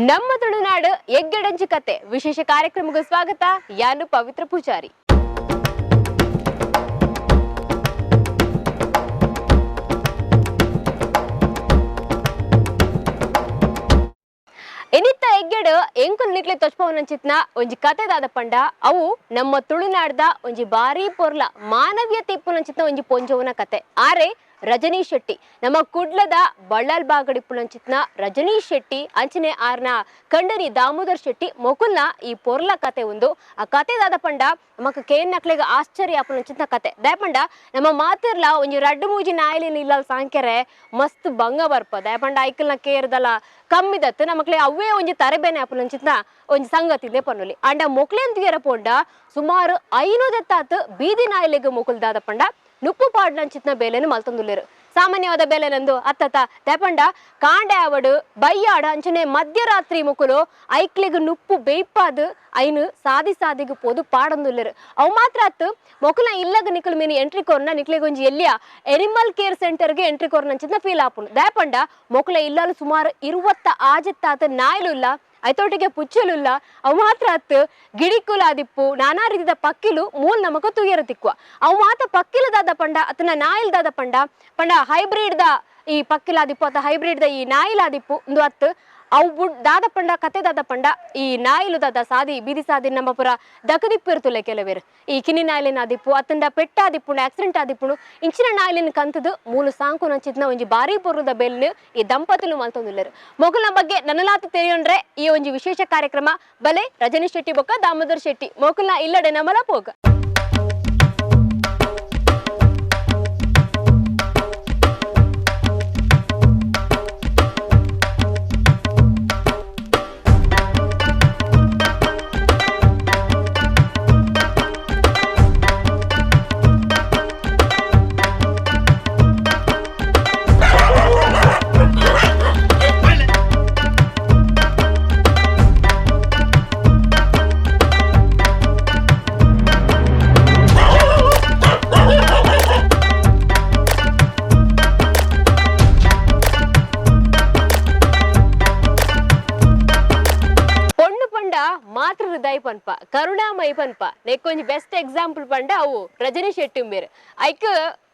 ನಮ್ಮ ತುಳುನಾಡು ಎಗ್ಗಡಂಜಿ ಕತೆ ವಿಶೇಷ ಕಾರ್ಯಕ್ರಮಕ್ಕೆ ಸ್ವಾಗತ. ಯಾನು ಪವಿತ್ರ ಪೂಜಾರಿ. ಎನಿತ್ತ ಎಗ್ಗೆಡು ಎಂಕುಲ್ ನಿಕ್ಲೆ ತೊಚ್ಪವನಂಚಿತ್ನ ಒಂಜಿ ಕತೆ ದಾದ ಪಂಡ ಅವು ನಮ್ಮ ತುಳುನಾಡ್ದ ಒಂಜಿ ಬಾರಿ ಪೊರ್ಲ ಮಾನವೀಯತೆ ಇಪ್ಪುನಂಚಿತ್ನ ಒಂಜಿ ಪೊಂಜವನ ಕತೆ ಆರೆ ರಜನೀಶ್ ಶೆಟ್ಟಿ. ನಮ್ಮ ಕುಡ್ಲದ ಬಳ್ಳಾಲ್ ಬಾಗಡಿಪ್ಪುನಂಚಿತ್ನ ರಜನೀಶ್ ಶೆಟ್ಟಿ ಅಂಚನೆ ಆರ್ನ ಕಂಡನಿ ದಾಮೋದರ್ ಶೆಟ್ಟಿ ಮೊಕುಲ್ನ ಈ ಪೊರ್ಲ ಕತೆ ಒಂದು ಆ ಕತೆ ದಾದ ಪಂಡ ನಮಕ್ ಕೇನ್ ನಕ್ಲೆಗ ಆಶ್ಚರ್ಯ ಆಪುನಂಚಿತ್ನ ಕತೆ ದಯಪಂಡ ನಮ್ಮ ಮಾತಿರ್ಲ ಒಂಜಿ ರಡ್ಡು ಮೂಜಿ ನಾಯಿಲಿನ ಇಲ್ಲಲ್ ಸಾಂಕೆರೆ ಮಸ್ತ್ ಬಂಗ ಬರ್ಪ ದಯಪಂಡ ಐಕಲ್ನ ಕೇರ್ದಲ್ಲ ಕಮ್ಮಿದತ್ತು ನಮಕ್ಲೆ ಅವೇ ಒಂಜಿ ತರಬೇನೆ ಆಪುನಂಚಿತ್ನ ಒಂಜಿ ಸಂಗತಿ ಇದೆ ಪನ್ನುಲಿ ಅಂಡ ಮೊಕ್ಲೆನ್ ತೀರ ಪೋಂಡ ಸುಮಾರು 500 ಎತ್ತಾತ್ ಬೀದಿ ನಾಯಿಲೆಗ್ ಮೊಕುಲ್ದಾದ ಪಂಡ ನುಪ್ಪು ಪಾಡ್ನಂಚಿತ್ನ ಬೇಲೆನು ಮಲ್ತೊಂದುಲ್ಲೆರು. ಸಾಮಾನ್ಯವಾದ ಬೇಲೆನಂದು ಅತ್ತತ ದಯಪಂಡ ಕಾಂಡೆ ಅವಡು ಬಯ್ಯಾಡ ಅಂಚನೆ ಮಧ್ಯರಾತ್ರಿ ಮುಕುಲು ಐಕ್ಲೆಗ್ ನುಪ್ಪು ಬೇಯ್ಪಾದು ಐನು ಸಾದಿಗೆ ಪೋದು ಪಾಡಂದುಲ್ಲೆರು. ಅವು ಮಾತ್ರ ಅತ್ತು ಮೊಕುಲ ಇಲ್ಲಗ ನಿಕಲ್ ಮೀನು ಎಂಟ್ರಿ ಕೋರ್ನ ನಿಕ್ಲೆಗ್ ಒಂಜಿ ಎಲ್ಲಿಯ ಎನಿಮಲ್ ಕೇರ್ ಸೆಂಟರ್ಗೆ ಎಂಟ್ರಿ ಕೋರ್ನಂಚಿತ್ನ ಫೀಲ್ ಆಪುನು ದಯಪಂಡ ಮೊಕುಲ ಇಲ್ಲಲು ಸುಮಾರು 20 ಆಜತ್ತಾತ ನಾಯ್ಲುಲ್ಲ ಐತೋಟಿಗೆ ಪುಚ್ಚಲುಲ್ಲ ಅವು ಮಾತ್ರ ಅತ್ತು ಗಿಡಿಕುಲಾದಿಪ್ಪು ನಾನಾ ರೀತಿದ ಪಕ್ಕಿಲು ಮೂಲ್ ನಮಕ ತುಯ್ಯರ ತಿಕ್ಕುವ ಅವು ಮಾತ್ರ ಪಕ್ಕಿಲದಾದ ಪಂಡ ಅತನ ನಾಯಿಲ್ದಾದ ಪಂಡ ಹೈಬ್ರಿಡ್ ದ ಈ ಪಕ್ಕಿಲಾದಿಪ್ಪು ಅಥ ಹೈಬ್ರಿಡ್ ದ ಈ ನಾಯಿಲಾದಿಪ್ಪು ಒಂದು ಅತ್ತು ಅವು ದಾದ ಪಂಡ ಕತೆ ದಾದ ಪಂಡ ಈ ನಾಯಿಲು ದಾದ ಸಾದಿ ಬೀದಿ ಸಾದಿ ನಮ್ಮ ಪುರ ದಕದಿಪ್ಪಿರ್ತುಲೆ ಕೆಲವೇರು ಈ ಕಿನಿ ನಾಯಿಲಿನ ಆದಿಪ್ಪು ಅತ್ತಂಡ ಪೆಟ್ಟಾದಿಪ್ಪುಂಡು ಆಕ್ಸಿಡೆಂಟ್ ಆದಿಪ್ಪುಂಡು ಇಂಚಿನ ನಾಯಿಲಿನ ಕಂತದು ಮೂಲು ಸಾಂಕು ನಂಚಿತ್ನ ಒಂಜಿ ಬಾರಿ ಪೊರ್ರದ ಬೆಲ್ಲು ಈ ದಂಪತಿಲು ಮಲ್ತೊಂದುಲ್ಲೆರು. ಮೊಕಲ್ನ ಬಗ್ಗೆ ನನ್ನಲಾತು ತಿಳಿಯೊಂಡ್ರೆ ಈ ಒಂಜಿ ವಿಶೇಷ ಕಾರ್ಯಕ್ರಮ ಬಲೆ ರಜನೀಶ್ ಶೆಟ್ಟಿ ಬೊಕ್ಕ ದಾಮೋದರ್ ಶೆಟ್ಟಿ ಮೊಕಲ್ನ ಇಲ್ಲಡೆ ನಮಲ ಪೋಗ. ಮಾತೃ ಹೃದಯ ಪನ್ಪ ಕರುಣಾಮಯಿ ಪನ್ಪ ನೆಕ್ಕೊಂಜಿ ಬೆಸ್ಟ್ ಎಕ್ಸಾಂಪಲ್ ಪಂಡ ಅವು ರಜನೀಶ್ ಶೆಟ್ಟಿ ಬೇರೆ ಐಕ್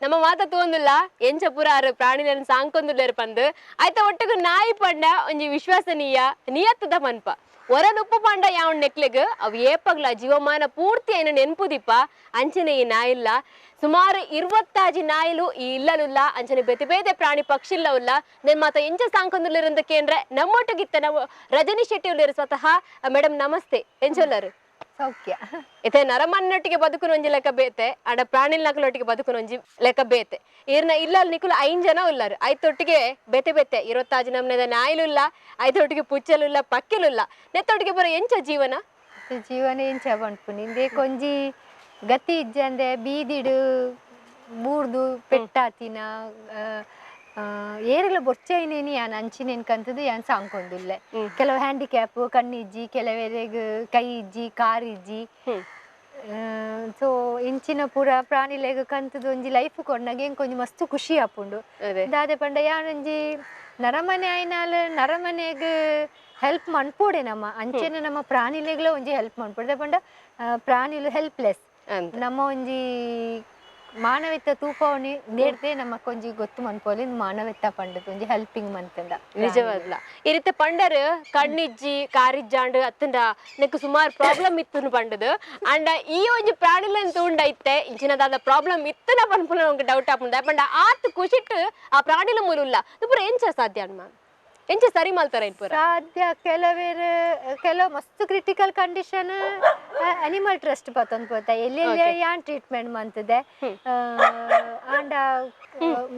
ನಮ್ಮ ಮಾತ ತೋಂದುಲ್ಲ ಎಂಚ ಪುರ ಆರು ಪ್ರಾಣಿಗಳನ್ನು ಸಾಂಕೊಂದುಲ್ಲೇರು ಪಂದು ಆಯ್ತ ಒಟ್ಟಿಗೆ ನಾಯಿ ಪಂಡ ಒಂಜಿ ವಿಶ್ವಾಸನೀಯ ನಿಯತ್ತದ ಪನ್ಪ ಹೊರನುಪ್ಪು ಪಂಡ ಯಾವ ನೆಕ್ಲೆಗ್ ಅವು ಏಪಗ್ಲ ಜೀವಮಾನ ಪೂರ್ತಿ ಏನು ನೆನ್ಪುದಿಪ್ಪ ಅಂಚನೆ ಈ ನಾಯಿಲ್ಲ ಸುಮಾರು 20 ನಾಯಿಲು ಈ ಇಲ್ಲಲುಲ್ಲ ಅಂಚನೆ ಬೇತೆ ಬೇತೆ ಪ್ರಾಣಿ ಪಕ್ಷಿಲ್ಲವುಲ್ಲ ನೆನ್ ಮಾತ ಎಂಚ ಸಾಂಕೊಂದುಲ್ಲೇರಂತ ಕೇಂದ್ರೆ ನಮ್ಮೊಟ್ಟಿಗಿತ್ತ ನಾವು ರಜನೀಶ್ ಶೆಟ್ಟಿ ಉಳ್ಳೇರು ಸ್ವತಃ ಮೇಡಮ್ ನಮಸ್ತೆ ಎಂಚೊಲ್ಲರು ಸೌಖ್ಯ ಇತ್ತೆ ನರಮನ್ನೊಟ್ಟಿಗೆ ಬದುಕುನ ಒಂಜಿ ಲೆಕ್ಕ ಬೇತೆ ಅಂಡ ಪ್ರಾಣಿಲ್ ನಕಲೊಟ್ಟಿಗೆ ಬದುಕುನ ಒಂಜಿ ಲೆಕ್ಕ ಬೇತೆ ಇರ್ನ ಇಲ್ಲಲ್ ನಿಕುಲು 5 ಜನ ಉಳ್ಳಾರು ಐತೊಟ್ಟಿಗೆ ಬೇತೆ ಬೇತೆ 20 ನಮ್ನೆದ ನಾಯಿಲುಲ್ಲ ಐತೊಟ್ಟಿಗೆ ಪುಚ್ಚಲುಲ್ಲ ಪಕ್ಕಿಲುಲ್ಲ ನೆತ್ತೊಟ್ಟಿಗೆ ಬರೋ ಎಂಚ ಜೀವನ ಎಂಚ ಬಂಡ್ಪು ನಿಂದೆ ಕೊಂಜಿ ಗತಿ ಇಜ್ಜಂದೆ ಬೀದಿಡು ಬೂರ್ದು ಪೆಟ್ಟಾತಿನ ಏರೆಲ್ಲ ಬೊಚ್ಚೈನೇನಿ ಯಾನ್ ಅಂಚಿನೇನ್ ಕಂತದು ಯಾನ್ ಸಾಂಕೊಂದುಲ್ಲೆ ಕೆಲವು ಹ್ಯಾಂಡಿಕ್ಯಾಪ್ ಕಣ್ಣಿಜ್ಜಿ ಕೆಲವೆರೆಗ್ ಕೈ ಇಜ್ಜಿ ಕಾರ್ ಇಜ್ಜಿ ಸೊ ಇಂಚಿನ ಪೂರ ಪ್ರಾಣಿಲೆಗ್ ಕಂತದು ಒಂಜಿ ಲೈಫ್ ಕೊಡ್ನಾಗ ಏನ್ ಕೊಂಚ ಮಸ್ತ್ ಖುಷಿ ಆಪುಂಡು ದಾದೆ ಪಂಡ ಯಾನೊಂಜಿ ನರಮನೆ ಆಯ್ನಾಲ್ ನರಮನೆಗ್ ಹೆಲ್ಪ್ ಮನ್ಪೋಡೆ ನಮ್ಮ ಅಂಚೆನೆ ನಮ್ಮ ಪ್ರಾಣಿಲೆಗ್ಲ ಒಂಜಿ ಹೆಲ್ಪ್ ಮನ್ಪೋಡೆ ಪಂಡ ಪ್ರಾಣಿಲು ಹೆಲ್ಪ್ಲೆಸ್ ನಮ್ಮ ಒಂಜಿ ಮಾನವೀಯತೆ ತೂಪವನಿ ನೇರ್ದೆ ನಮಕ್ ಒಂಜಿ ಗೊತ್ತು ಮನ್ಪೋಲಿ ಮಾನವೀಯತೆ ಪಂಡದ ಒಂಜಿ ಹೆಲ್ಪಿಂಗ್ ಮಂತಂಡ ನಿಜವಾಗ್ಲ ಈ ರೀತಿ ಪಂಡರ್ ಕಣ್ಣಿಜ್ಜಿ ಕಾರಿಜ್ಜಾಂಡ್ ಅತ್ತಂಡ ನೆಕ್ ಸುಮಾರು ಪ್ರಾಬ್ಲಮ್ ಇತ್ತು ಪಂಡದು ಅಂಡ ಈ ಒಂಜಿ ಪ್ರಾಣಿಲೆನ್ ತೂಂಡೈತೆ ಇಂಚಿನದಾದ ಪ್ರಾಬ್ಲಮ್ ಇತ್ತನ ಪನ್ಪುನ ನಮ್ಗೆ ಡೌಟ್ ಆಪುಂಡ ಪಂಡ ಆತ್ ಖುಷಿಟ್ ಆ ಪ್ರಾಣಿಲ ಮೂಲುಲ್ಲ ಪೂರ ಎಂಚ ಸಾಧ್ಯ ಅಣ್ಣ ಎಂಚ ಸರಿ ಮಲ್ತಾರ ಸಾಧ್ಯ ಕೆಲವು ಮಸ್ತ್ ಕ್ರಿಟಿಕಲ್ ಕಂಡೀಷನ್ ಅನಿಮಲ್ ಟ್ರಸ್ಟ್ ಪತ್ತೊಂದು ಪೋತ ಎಲ್ಲೆಲ್ಲಿ ಯಾನ್ ಟ್ರೀಟ್ಮೆಂಟ್ ಮಂತದೆ ಆಂಡ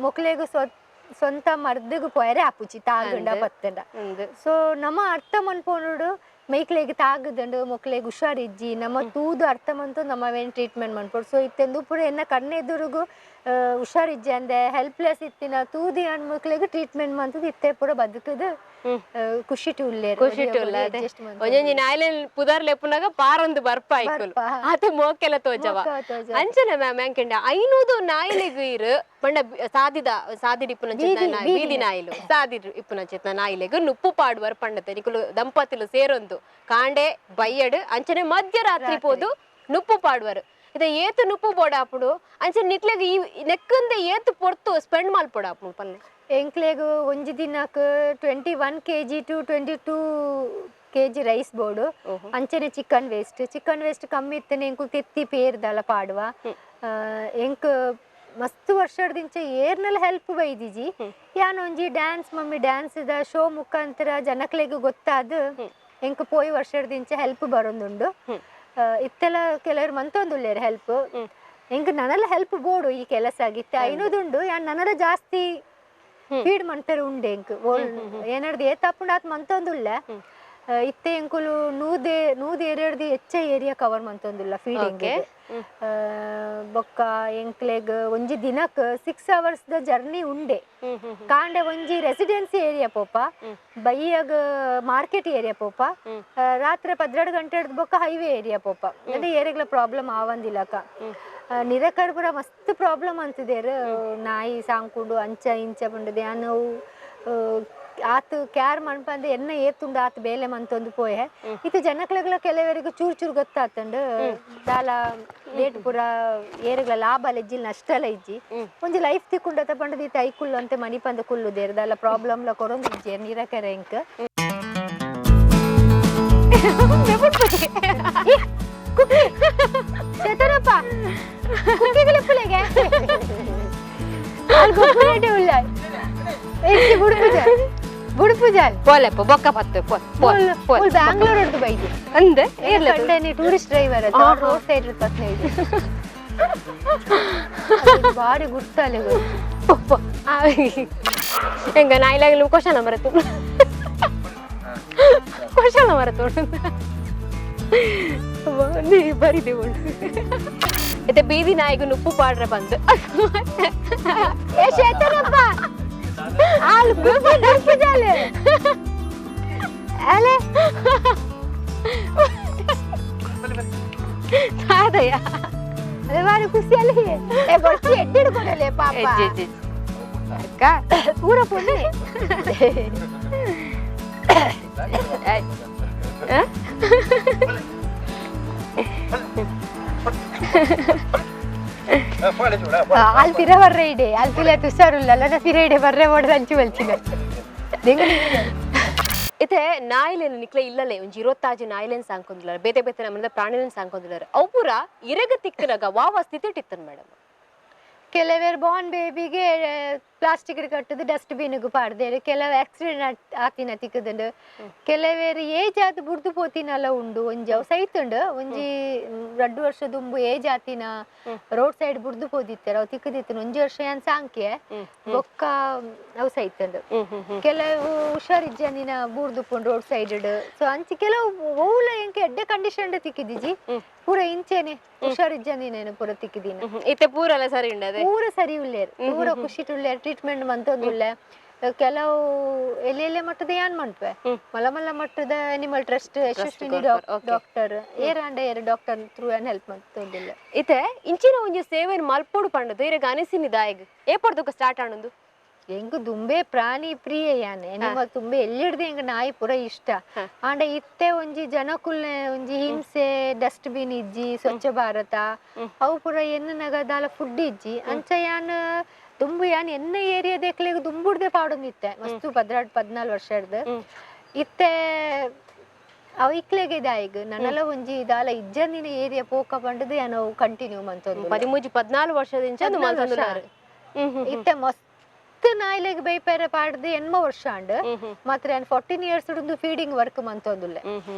ಮೊಕ್ಲೆಗು ಸ್ವಂತ ಮರ್ದಿಗು ಪೊಯರೆ ಆಪುಚಿ ತಾಗಂಡ ಪತ್ತಂಡ ಸೊ ನಮ್ಮ ಅರ್ಥ ಮನ್ಪೋನುಡು ಮೈಕ್ಲೆಗ್ ತಾಗದಂಡು ಮೊಕ್ಲೆಗ್ ಹುಷಾರಿಜ್ಜಿ ನಮ್ಮ ತೂದು ಅರ್ಥ ಮಂತು ನಮ್ಮವೇನು ಟ್ರೀಟ್ಮೆಂಟ್ ಮನ್ಪೋಡು ಸೊ ಇತ್ತೆಂದು ಪೂರ ಎನ್ನ ಕಣ್ಣೆದುರುಗು ಹುಷಾರಿಜ್ಜಿ ಅಂದೆ ಹೆಲ್ಪ್ಲೆಸ್ ಇತ್ತಿನ ತೂದಿ ಹಣ್ಣು ಮಕ್ಳಿಗೆ ಟ್ರೀಟ್ಮೆಂಟ್ ಮಂತದ್ದು ಇತ್ತೆ ಪೂರ ಬದುಕದು ಖುಷಿ ಒಂಜೊಂಜಿ ನಾಯಿಲೆನ್ ಪುದರ್ ಲೆಪ್ಪುನಾಗ ಪಾರೊಂದು ಬರ್ಪ ಆಯ್ಕುಲು ಆತೆ ಮೋಕೆಲ ತೋಜವ ಅಂಚನೆ ಮ್ಯಾಮ್ ಎಂಕೆಂಡ ಐನೂದು ನಾಯಿಲೆಗ್ ಇರು ಪಂಡ ಸಾದಿಡ್ ಇಪ್ಪುನ ಬೀದಿ ನಾಯಿಲು ಸಾದಿಡ್ ಇಪ್ಪುನ ನಾಯಿಲೆಗ್ ನುಪ್ಪು ಪಾಡುವರ್ ಪಂಡತೆ ನಿಕುಲು ದಂಪತಿಲು ಸೇರೊಂದು ಕಾಂಡೆ ಬಯ್ಯಡ್ ಅಂಚನೆ ಮಧ್ಯರಾತ್ರಿ ಪೋದು ನುಪ್ಪು ಪಾಡುವರು ಇದ ಏತು ನುಪ್ಪು ಬೋಡಾಪುಡು ಅಂಚನೆ ನಿಕ್ಲೆಗ್ ಈ ನೆಕ್ಕಂದೆ ಏತು ಪೊರ್ತು ಸ್ಪೆಂಡ್ ಮಲ್ಪೊಡಾಪುಡು ಪಲ್ಲೆ ಎಂಕ್ಲೆಗ್ ಒಂಜಿ ದಿನಕ್ 21 kg to 22 kg ರೈಸ್ ಬೋಡು ಅಂಚನೆ ಚಿಕನ್ ವೇಸ್ಟ್ ಕಮ್ಮಿ ಇತ್ತನೆ ಎಂಕು ತೆತ್ತಿ ಪೇರ್ದಲ ಪಾಡುವ ಎಂಕ್ ಮಸ್ತ್ ವರ್ಷದಿಂಚ ಏರ್ನಲ್ಲ ಹೆಲ್ಪ್ ಬೈದಿಜಿ ಯಾನ್ ಒಂಜಿ ಮಮ್ಮಿ ಡ್ಯಾನ್ಸ್ ದ ಶೋ ಮುಖಾಂತರ ಜನಕ್ಲೆಗ್ ಗೊತ್ತಾದ್ ಎಂಕ್ ಪೋಯಿ ವರ್ಷದಿಂಚ ಹೆಲ್ಪ್ ಬರೊಂದುಂಡು ಇತ್ತೆಲ್ಲ ಕೆಲವರು ಮಂತೊಂದುಲ್ಲೇರ್ ಹೆಲ್ಪ್ ಎಂಕ್ ನನಲ ಹೆಲ್ಪ್ ಬೋಡು ಈ ಕೆಲಸ ಆಗಿತ್ತೆ ಐನೂದುಂಡು ಯಾನ್ ನನಲ ಜಾಸ್ತಿ ಫೀಡ್ ಮಾಡ್ತಾರೆ ಉಂಡೆ ಎಂಕ್ ಏನರ್ದು ಏತಾಪುಂಡು ಆತ್ ಮಂತೊಂದುಲ್ಲ ಇತ್ತೆ ಎಂಕುಲು ನೂದೆ ಎರಡ್ದು ಹೆಚ್ಚ ಏರಿಯಾ ಕವರ್ ಮಂತೊಂದುಲ್ಲ ಫೀಡಿಂಗ್ ಬೊಕ್ಕ ಎಂಕ್ಲೆಗ್ ಒಂಜಿ ದಿನಕ್ 6 hours ದ ಜರ್ನಿ ಉಂಡೆ ಕಾಂಡೆ ಒಂಜಿ ರೆಸಿಡೆನ್ಸಿ ಏರಿಯಾ ಪೋಪ ಬೈಯಾಗ ಮಾರ್ಕೆಟ್ ಏರಿಯಾ ಪೋಪ ರಾತ್ರಿ 12 ಗಂಟೆ ಬೊಕ್ಕ ಹೈವೇ ಏರಿಯಾ ಪೋಪ ಅದೇ ಏರಿಯಾಗ್ಲ ಪ್ರಾಬ್ಲಮ್ ಆವಂದಿಲ್ಲಕ ನಿರಕರ್ ಪುರ ಮಸ್ತ್ ಪ್ರಾಬ್ಲಮ್ ಅಂತಿದೇರು ನಾಯಿ ಸಾಂಕುಂಡು ಅಂಚ ಇಂಚ ಬಂಡದೆ ನಾವು ಆತು ಕ್ಯಾರ್ ಮನ್ಪಂದು ಎನ್ನ ಏತುಂಡು ಆತು ಬೇಲೆ ಮಂತೊಂದು ಪೋಯೆ ಇದು ಜನಕ್ಲೆಗ್ಲ ಕೆಲವರಿಗೆ ಚೂರು ಗೊತ್ತಾತಂಡು ದಾಲ ರೇಟ್ ಪುರ ಏರಿಗ್ಲ ಲಾಭ ಇಜ್ಜಿಲ್ ನಷ್ಟಲ ಇಜ್ಜಿ ಒಂಜಿ ಲೈಫ್ ತಿಕ್ಕೊಂಡತ ಪಂಡದು ಇತ್ತು ಐಕುಲ್ಲು ಅಂತೆ ಮನಿ ಪಂದ ಕುಲ್ಲುದೇರು ದಾಲ ಪ್ರಾಬ್ಲಮ್ಲ ಕೊರೊಂದು ಇಜ್ಜಿ ನಿರಕರೆ ಎಂಕ್ ಚೇತನಪ್ಪ ಕುಕ್ಕಿಗಲೆಪ್ಪುಲೆಗೆ ಬುಡುಪುಜಾಲ್ ಪೋಲೆಪ್ಪ ಬೊಕ್ಕ ಪತ್ತು ಪೋಲ್ ಬ್ಯಾಂಗ್ಳೂರ್ ಹಿಡ್ದು ಬೈದಿ ಅಂದೆ ಕಂಡೆ ನೀ ಟೂರಿಸ್ಟ್ ಡ್ರೈವರ್ ರೋಡ್ ಸೈಡ್ ಇರ್ತದೆ ಬಾರಿ ಗುರ್ತಲೆ ಹೆಂಗ ನಾಯಿಲಾಗಲು ಕ್ವಶನ್ ಮರೆತು ಬರಿದೆ ಮತ್ತೆ ಬೀದಿ ನಾಯಿಗೂ ನುಪ್ಪು ಪಾಡ್ರೆ ಬಂದು ಅದೇ ಬಾರಿ ಖುಷಿಯಲ್ಲಿ ಎಡ್ಡಿಡ್ಕೊಡಲೆ ಪಾಪ ಪೂರ ಪುಣ್ಯ ಆಲ್ಪಿರ ಬರ್ರೆ ಇಡೆ ಆಲ್ಪಿಲ ತುಷಾರುಲ್ಲ ಅಲ್ಲ ಫಿರ ಇಡೆ ಬರ್ರೆ ಮಾಡೋದು ಹಂಚಿ ಬಲ್ಚಿನ ಇತ್ತೆ ನಾಯಿಲೇನು ನಿಕ್ಲೆ ಇಲ್ಲಲೇ ಒಂಜಿ 20 ನಾಯಿಲೇನು ಸಾಂಕೊಂದಿಲ್ಲ ಬೇತೆ ನಮ್ಮದ ಪ್ರಾಣಿಲೇನು ಸಾಂಕೊಂದಿಲ್ಲ ಅವು ಪೂರ ಇರಗ ತಿಕ್ಕನಾಗ ವಾವ ಸ್ಥಿತಿ ಇತ್ತನ್ ಮೇಡಮ್ ಕೆಲವರು ಬಾರ್ನ್ ಬೇಬಿಗೆ ಪ್ಲಾಸ್ಟಿಕ್ ಕಟ್ಟದು ಡಸ್ಟ್ಬಿನ್ಗೂ ಪಾಡ್ದೇರು ಕೆಲವು ಆಕ್ಸಿಡೆಂಟ್ ಆತಿನ ತಿಕ್ಕದಂಡು ಕೆಲವರು ಏಜ್ ಆದ್ ಬುಡ್ದು ಪೋತಿನಲ್ಲ ಉಂಡು ಒಂಜಿ ಅವು ಸೈತುಂಡು ಒಂಜಿ 2 ವರ್ಷದುಂಬು ಏಜ್ ಆತಿನ ರೋಡ್ ಸೈಡ್ ಬುಡ್ದು ಪೋದಿತ್ತಾರೆ ಅವು ತಿಕ್ಕದಿತ್ತು 1 ವರ್ಷ ಏನ್ ಸಾಂಖ್ಯೆ ಬೊಕ್ಕ ಅವು ಸೈತುಂಡು ಕೆಲವು ಹುಷಾರಿಜ್ಜನಿನ ಬೂರ್ದು ಪುಂಡು ರೋಡ್ ಸೈಡ್ ಸೊ ಅಂಚಿ ಕೆಲವು ಓಲ ಎಂಕೆ ಎಡ್ಡೆ ಕಂಡೀಷನ್ ತಿಕ್ಕಿದಿಜಿ ಪೂರ ಇಂಚೆನೆ ಹುಷಾರಿಜ್ಜನಿನೇನು ಪೂರ ತಿಕ್ಕಿದೀನ ಇತ್ತೆ ಪೂರ ಎಲ್ಲ ಸರಿ ಉಂಡದೆ ಪೂರ ಸರಿ ಉಳ್ಳೇರು ಪೂರ ಖುಷಿ ಉಳ್ಳೇರು ಟ್ರೀಟ್ಮೆಂಟ್ ಮಂತೊಂದುಲ್ಲೆ ಕೆಲವು ಎಲ್ಲೆಲ್ಲೆ ಮಟ್ಟದ ಏನ್ ಮಾಡ್ವೆ ಮಲ್ಲ ಮಟ್ಟದ ಅನಿಮಲ್ ಟ್ರಸ್ಟ್ ಯಶಸ್ವಿನಿ ಡಾಕ್ಟರ್ ಏರು ಡಾಕ್ಟರ್ ಥ್ರೂ ಏನ್ ಹೆಲ್ಪ್ ಮಾಡ್ತೊಂದಿಲ್ಲ ಇತ್ತೆ ಇಂಚಿನ ಒಂಜಿ ಸೇವೆನ್ ಮಲ್ಪೋಡು ಪಂಡದು ಇರಗ ಅನಿಸಿನಿದಾಯಗ್ ಏಪಡ್ದಕ್ಕೆ ಸ್ಟಾರ್ಟ್ ಆನೊಂದು ಎಂಗ್ ದುಂಬೆ ಪ್ರಾಣಿ ಪ್ರಿಯ ಯಾನೆ ನಿಮಗ್ ತುಂಬೆ ಎಲ್ಲಿಡ್ದೆ ಎಂಗ್ ನಾಯಿ ಪೂರ ಇಷ್ಟ ಆಂಡ ಇತ್ತೆ ಒಂಜಿ ಜನಕುಲ್ನೆ ಒಂಜಿ ಹಿಂಸೆ ಡಸ್ಟ್ಬಿನ್ ಇಜ್ಜಿ ಸ್ವಚ್ಛ ಭಾರತ ಅವು ಪೂರ ಎನ್ನಗ ದಾಲ ಫುಡ್ ಇಜ್ಜಿ ಅಂಚ ಯಾನ್ ದುಂಬು ಯಾನ್ ಎನ್ನ ಏರಿಯಾ ದೇಕ್ಲೆಗ್ ದುಂಬುಡ್ದೆ ಪಾಡೊಂದಿತ್ತೆ ಮಸ್ತು 14 ವರ್ಷದ ಇತ್ತೆ ಅವು ಇಕ್ಲೆಗೆ ದಾಯಿಗ್ ನನ್ನಲ ಒಂಜಿ ದಾಲ ಇಜ್ಜಂದಿನ ಏರಿಯಾ ಪೋಕ ಪಂಡದು ಏನೋ ಕಂಟಿನ್ಯೂ ಮಂತೊಂದು 13-14 ವರ್ಷದಿಂದ ಇತ್ತೆ ಮಸ್ತ್ ನಾಯಿಲೆಗ್ ಬೈಪೇರೆ ಪಾಡ್ದು 8 ವರ್ಷ ಅಂಡ್ ಮಾತ್ರ 14 years ಉಂದು ಫೀಡಿಂಗ್ ವರ್ಕ್ ಮಂತೊಂದುಲ್ಲೆ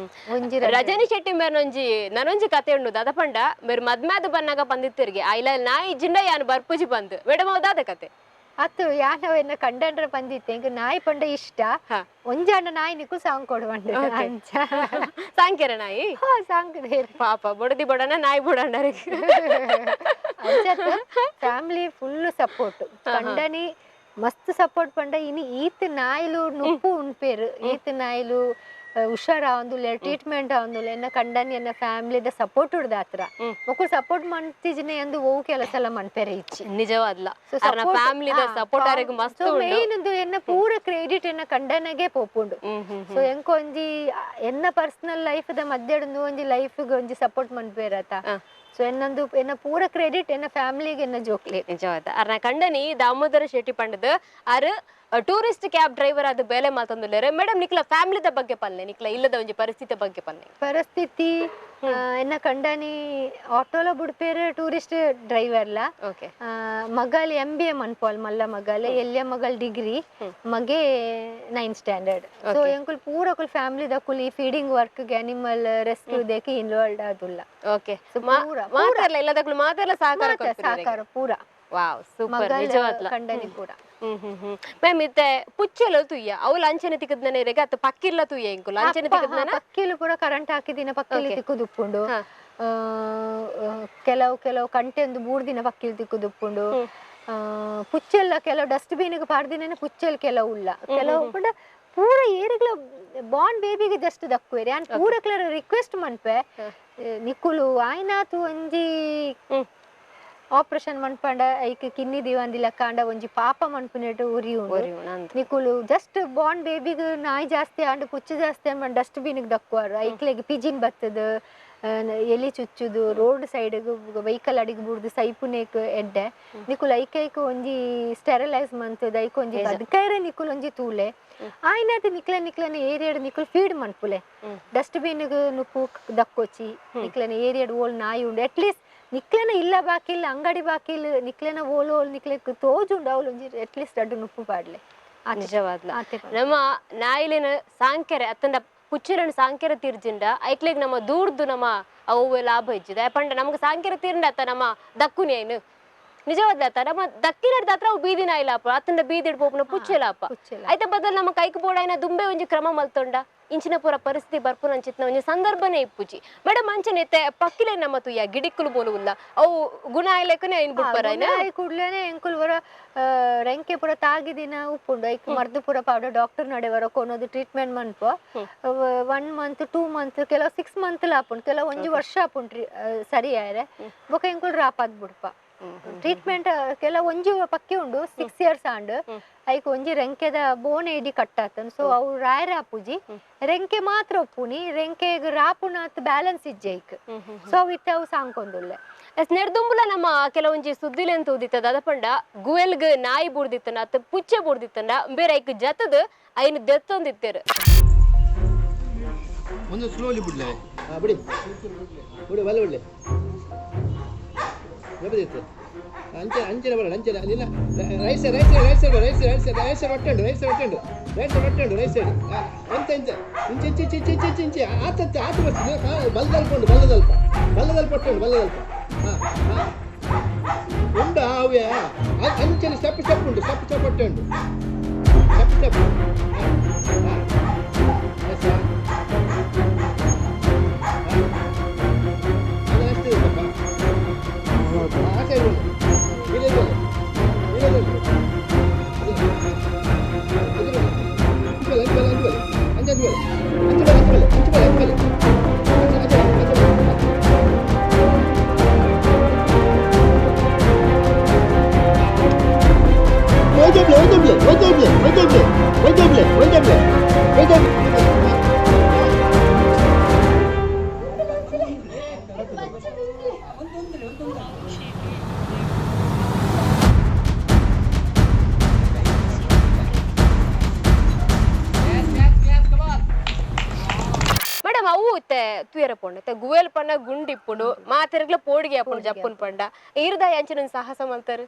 ಒಂಜಿ ರಜನಿ ಶೆಟ್ಟಿ ಮೇರ್ನೊಂಜಿ ನನೊಂಜಿ ಕತೆ ಉಂಡು ದದಪಂಡ ಮೇರ್ ಮದ್ಮ್ಯಾದ ಬನ್ನಾಗ ಬಂದಿತ್ತಿರ್ಗೆ ಐಲ ನಾಯಿ ಜಿಂಡ ಯಾನ್ ಬರ್ಪುಜಿ ಬಂದು ಮೇಡಮೌದಾದ ಕತೆ ಅತ್ತು ಯಾನವೆನ್ನ ಕಂಡಂಡ್ರೆ ಬಂದಿತ್ತೆ ಎಂಕ್ ನಾಯಿ ಪಂಡ ಇಷ್ಟ ಒಂಜಾಂಡ ನಾಯಿ ನಿಕ್ಕು ಸಾಂಗ್ ಕೊಡುವಂಡ ಸಾಂಕ್ಯರ ನಾಯಿ ಸಾಂಕ್ದೆ ಪಾಪ ಬಡದಿ ಬಡನ ನಾಯಿ ಬುಡಂಡರಿಗೆ ಫ್ಯಾಮಿಲಿ ಫುಲ್ ಸಪೋರ್ಟ್ ಕಂಡನಿ ಮಸ್ತ್ ಸಪೋರ್ಟ್ ಪಂಡ ಇನಿ ಈತ್ ನಾಯಿಲು ನುಪ್ಪು ಉಣ್ಪೇರು ಈತ್ ನಾಯಿಲು ಹುಷಾರ್ ಆವಂದುಲ್ಲೆ ಟ್ರೀಟ್ಮೆಂಟ್ ಆವಂದುಲ್ಲೆ ಎನ್ನ ಕಂಡನಿ ಎನ್ನ ಫ್ಯಾಮಿಲಿದ ಸಪೋರ್ಟ್ ಉಡ್ದ ಹತ್ರ ಮಕ್ಕಳು ಸಪೋರ್ಟ್ ಮಾಡ್ತಿಜಿನೆ ಎಂದು ಓ ಕೆಲಸ ಎಲ್ಲ ಮನ್ಪೇರೆ ಇಚ್ಚಿ ನಿಜವಾದ್ಲ ಫ್ಯಾಮಿಲಿದ ಸಪೋರ್ಟ್ ಆರೆಗ್ ಮಸ್ತ್ ಮೇನ್ ಎನ್ನ ಪೂರ ಕ್ರೆಡಿಟ್ ಎನ್ನ ಕಂಡನಗೆ ಪೋಪುಂಡು ಸೊ ಎಂಕ ಒಂಜಿ ಎನ್ನ ಪರ್ಸನಲ್ ಲೈಫ್ ದ ಮಧ್ಯಡು ಒಂಜಿ ಲೈಫ್ ಒಂಜಿ ಸಪೋರ್ಟ್ ಮನ್ಪೇರತ ಸೊ ಎನ್ನೊಂದು ಎನ್ನ ಪೂರ ಕ್ರೆಡಿಟ್ ಎನ್ನ ಫ್ಯಾಮಿಲಿಗೆ ಎನ್ನ ಜೋಕ್ಲಿ ನಿಜವಾದ ಅರ್ನ ಕಂಡನಿ ದಾಮೋದರ ಶೆಟ್ಟಿ ಪಂಡದ ಆರು ಟೂರಿಸ್ಟ್ ಕ್ಯಾಬ್ ಡ್ರೈವರ್ ಆದ ಬೇಲೆ ಮಾತಂದುಲ್ಲೇರೆ ಮೇಡಮ್ ನಿಕ್ಲ ಫ್ಯಾಮಿಲಿದ ಬಗ್ಗೆ ಪಲ್ಲೆ ನಿಕ್ಲ ಇಲ್ಲದ ಒಂಜಿ ಪರಿಸ್ಥಿತಿ ಬಗ್ಗೆ ಪಲ್ಲೆ ಪರಿಸ್ಥಿತಿ ಎನ್ನ ಕಂಡನಿ ಆಟೋಲ ಬುಡ್ಪೇರೆ ಟೂರಿಸ್ಟ್ ಡ್ರೈವರ್ಲ ಮಗಲ್ MBA ಮನ್ಪೋಲ್ ಮಲ್ಲ ಮಗಲ್ ಎಲ್ಯ ಮಗಲ್ ಡಿಗ್ರಿ ಮಗೆ 9th ಸ್ಟ್ಯಾಂಡರ್ಡ್ ಸೊ ಎಂಕುಲ್ ಪೂರ ಕುಲ್ ಫ್ಯಾಮಿಲಿ ದಕುಲ್ ಈ ಫೀಡಿಂಗ್ ವರ್ಕ್ ಅನಿಮಲ್ ರೆಸ್ಕ್ಯೂ ದೇಕೆ ಇನ್ವಾಲ್ವ್ ಆದುಲ್ಲ ಓಕೆ ಮಾತಾರಲ್ಲ ಇಲ್ಲದಕ್ಲು ಮಾತೆಲ್ಲ ಸಾಕಾರ ಪೂರ ವಾವ್ ಸೂಪರ್ ನಿಜವಾದ್ಲ ಕಂಡನಿ ಪೂರ ಮ್ಯಾಮ್ ಇತ್ತೆ ಪುಚ್ಚೆಲ್ಲ ತುಯ್ಯ ಅವಳು ಅಂಚನೆ ತಿಕ್ಕದ್ನ ಇರೆಗೆ ಅತ್ತ ಪಕ್ಕಿಲ್ಲ ತುಯ್ಯ ಇಂಕುಲ್ ಅಂಚನೆ ತಿಕ್ಕದ್ನ ಪಕ್ಕಿಲು ಪೂರ ಕರೆಂಟ್ ಹಾಕಿದಿನ ಪಕ್ಕಿಲಿ ತಿಕ್ಕುದುಪ್ಪುಂಡು ಕೆಲವು ಕಂಟೆ ಒಂದು 3 ದಿನ ಪಕ್ಕಿಲು ತಿಕ್ಕುದುಪ್ಪುಂಡು ಪುಚ್ಚೆಲ್ಲ ಕೆಲವು ಡಸ್ಟ್ಬಿನ್ ಪಾಡ್ದಿನ ಪುಚ್ಚೆಲ್ ಕೆಲವು ಉಲ್ಲ ಕೆಲವು ಕೂಡ ಪೂರ ಏರಿಗ್ಲ ಬಾರ್ನ್ ಬೇಬಿಗೆ ಜಸ್ಟ್ ದಕ್ಕುವೆರಿ ಅಂಡ್ ಪೂರ ಕ್ಲರ ರಿಕ್ವೆಸ್ಟ್ ಮನ್ಪೆ ನಿಕ್ಕುಲು ಆಯ್ನಾತು ಒಂಜಿ ಆಪರೇಷನ್ ಮನ್ಪಂಡ ಐಕ್ ಕಿನ್ನಿ ದಿವಂದಿಲ್ಲ ಕಾಂಡ ಒಂಜಿ ಪಾಪ ಮನ್ಪುನೆಟ್ ಉರಿ ಉಂಡು ನಿಕುಲು ಜಸ್ಟ್ ಬಾರ್ನ್ ಬೇಬಿಗ್ ನಾಯಿ ಜಾಸ್ತಿ ಆಂಡ್ ಪುಚ್ಚು ಜಾಸ್ತಿ ಅನ್ಬ ಡಸ್ಟ್ಬಿನ್ ದಕ್ಕುವಾರು ಐಕ್ಲೆಗ್ ಪಿಜಿನ್ ಬತ್ತದ ಎಲಿ ಚುಚ್ಚುದು ರೋಡ್ ಸೈಡ್ ವೆಹಿಕಲ್ ಅಡಿಗೆ ಬುಡ್ದು ಸೈಪುನೇಕ್ ಎಡ್ಡೆ ನಿಕುಲ್ ಐಕೈಕ್ ಒಂಜಿ ಸ್ಟೆರಲೈಸ್ ಮಂತದ ಐಕ್ ಒಂಜಿ ಬದ್ಕೈರೆ ನಿಕುಲ್ ಒಂಜಿ ತೂಲೆ ಆಯ್ನಾತ ನಿಕ್ಲನ ಏರಿಯಾಡ್ ನಿಕುಲ್ ಫೀಡ್ ಮನ್ಪುಲೆ ಡಸ್ಟ್ಬಿನ್ಗ್ ನುಪ್ಪು ದಕ್ಕೋಚಿ ನಿಕ್ಲನ ಏರಿಯಾಡ್ ಓಲ್ ನಾಯಿ ಉಂಡು ಅಟ್ಲೀಸ್ಟ್ ನಿಕ್ಲೆನ ಇಲ್ಲ ಬಾಕಿಲ್ ಅಂಗಡಿ ಬಾಕಿಲ್ ನಿಕ್ಲೆನ ಓಲ್ ನಿಕ್ಲೆಕ್ ತೋಜುಂಡು ಅವಳು ಒಂಜಿ ಅಟ್ಲೀಸ್ಟ್ ಅಡ್ಡು ನುಪ್ಪು ಪಾಡ್ಲೆ ನಿಜವಾದ್ಲ ನಮ್ಮ ನಾಯಿಲಿನ ಸಾಂಕೆರೆ ಅತ್ತಂಡ ಪುಚ್ಚರನ್ ಸಾಂಕೆರೆ ತೀರ್ಜಿಂಡ ಐಕ್ಲೆಗ್ ನಮ್ಮ ದೂರ್ದು ನಮ್ಮ ಅವು ಲಾಭ ಇಜ್ಜಿದ ಪಂಡ ನಮ್ಗೆ ಸಾಂಕೆರೆ ತೀರ್ಂಡ ಅತ್ತ ನಮ್ಮ ದಕ್ಕುನಿ ಐನು ನಿಜವಾದ ನಮ್ಮ ದಕ್ಕಿನಡ್ದ ಹತ್ರ ಅವು ಬೀದಿ ನಾಯಿಲಾಪ ಅತ್ತಂಡ ಬೀದಿಡ್ ಪೋಪುನ ಪುಚ್ಚೆಲಾಪ ಐತೆ ಬದಲ್ ನಮ್ಮ ಕೈಕ್ ಬೋಡಾಯಿನ ದುಂಬೆ ಒಂಜಿ ಕ್ರಮ ಮಲ್ತೊಂಡ ಇಂಚಿನ ಪೂರ ಪರಿಸ್ಥಿತಿ ಬರ್ಪುನ ಅಂಚಿತ್ನ ಒಂಜಿ ಸಂದರ್ಭನೇ ಇಪ್ಪುಜಿ ಮೇಡಮ್ ಅಂಚನೆತ್ತೆ ಪಕ್ಕಿಲೆ ನಮ್ಮ ತುಯ್ಯ ಗಿಡಿಕ್ಕುಲು ಬೋಲುಲ್ಲ ಅವು ಗುಣ ಆಯ್ಲೆಕ್ಕನೆ ಐನ್ ಬಿಡ್ಪಾರ ಕೂಡ್ಲೇನೆ ಎಂಕುಲ್ ವರ ರೆಂಕೆ ಪೂರ ತಾಗಿದಿನ ಉಪ್ಪುಂಡು ಐಕ್ ಮರ್ದು ಪೂರ ಪಾಡು ಡಾಕ್ಟರ್ ನಡೆ ವರ ಕೊನೋದು ಟ್ರೀಟ್ಮೆಂಟ್ ಮನ್ಪ 1 month 2 month ಕೆಲವು 6 month ಲಾಪುಂಡು ಕೆಲವು ಒಂಜಿ ವರ್ಷ ಆಪುಂಡು ಸರಿ ಆಯ್ರೆ ಬೊಕ ಎಂಕುಲ್ ರಾಪಾದ್ ಬಿಡ್ಪ ಟ್ರೀಟ್ಮೆಂಟ್ ಕೆಲವು ಒಂಜಿ ಪಕ್ಕಿ ಉಂಡು 6 years ಆಂಡ್ ಐಕ್ ಒಂಜಿ ರೆಂಕೆದ ಬೋನ್ ಏಡಿ ಕಟ್ಟಾತನ್ ಸೊ ಅವು ರಾಯರ ಆಪುಜಿ ರೆಂಕೆ ಮಾತ್ರ ಒಪ್ಪುನಿ ರೆಂಕೆಗ್ ರಾಪುನಾತ್ ಬ್ಯಾಲೆನ್ಸ್ ಇಜ್ಜೆ ಐಕ್ ಸೊ ಅವು ಇತ್ತೆ ಅವು ಸಾಂಕೊಂದುಲ್ಲೆ ನೆಡ್ದುಂಬುಲ ನಮ್ಮ ಕೆಲವೊಂಜಿ ಸುದ್ದಿಲೆಂತ ಓದಿತ್ತದ ಅದಪಂಡ ಗುವೆಲ್ಗ್ ನಾಯಿ ಬುಡ್ದಿತ್ತನ ಅತ್ತ ಪುಚ್ಚೆ ಬುಡ್ದಿತ್ತಂಡ ಬೇರೆ ಐಕ್ ಜತದ ಐನ್ ದೆತ್ತೊಂದಿತ್ತೇರು ಒಂದು ಸ್ಲೋಲಿ ಬಿಡ್ಲೆ ಬಿಡಿ ಬಿಡಿ ಬಲ್ಲ ಬಿಡ್ಲೆ ಎಬದಿತ್ತು ಅಂಚೆ ಬರಲ್ಲ ಅಂಚೆ ಇಲ್ಲ ರೈಟ್ ಸೈಡ್ ಒಟ್ಟುಂಡು ರೈಟ್ ಸೈಡ್ ಎಂತ ಇಂಚೆ ಆತ ಬರ್ತದೆ ಬಲ್ಲದಲ್ಪ ಒಟ್ಟುಂಡು ಹಾಂ ಉಂಡು ಅವೇ ಅಂಚೆಲಿ ಸ್ಟೆಪ್ ಉಂಟು ಸ್ಟೆಪ್ ಒಟ್ಟುಂಡು ಸ್ಟೆಪ್ ಮೇಡಮ್ ಅವು ತುಯರ ಪೊಂಡ ಗುವೆಲ್ ಪಂಡ ಗುಂಡಿಪ್ಪುಡು ಮಾತೆರ್ಗ್ಲ ಪೋಡಿಗೆ ಅಪ್ಪುಂಡು ಜಪ್ಪುನ್ ಪಂಡ ಈರ್ದಾಯ ಅಂಚಿನ ಸಾಹಸ ಮಲ್ತಾರು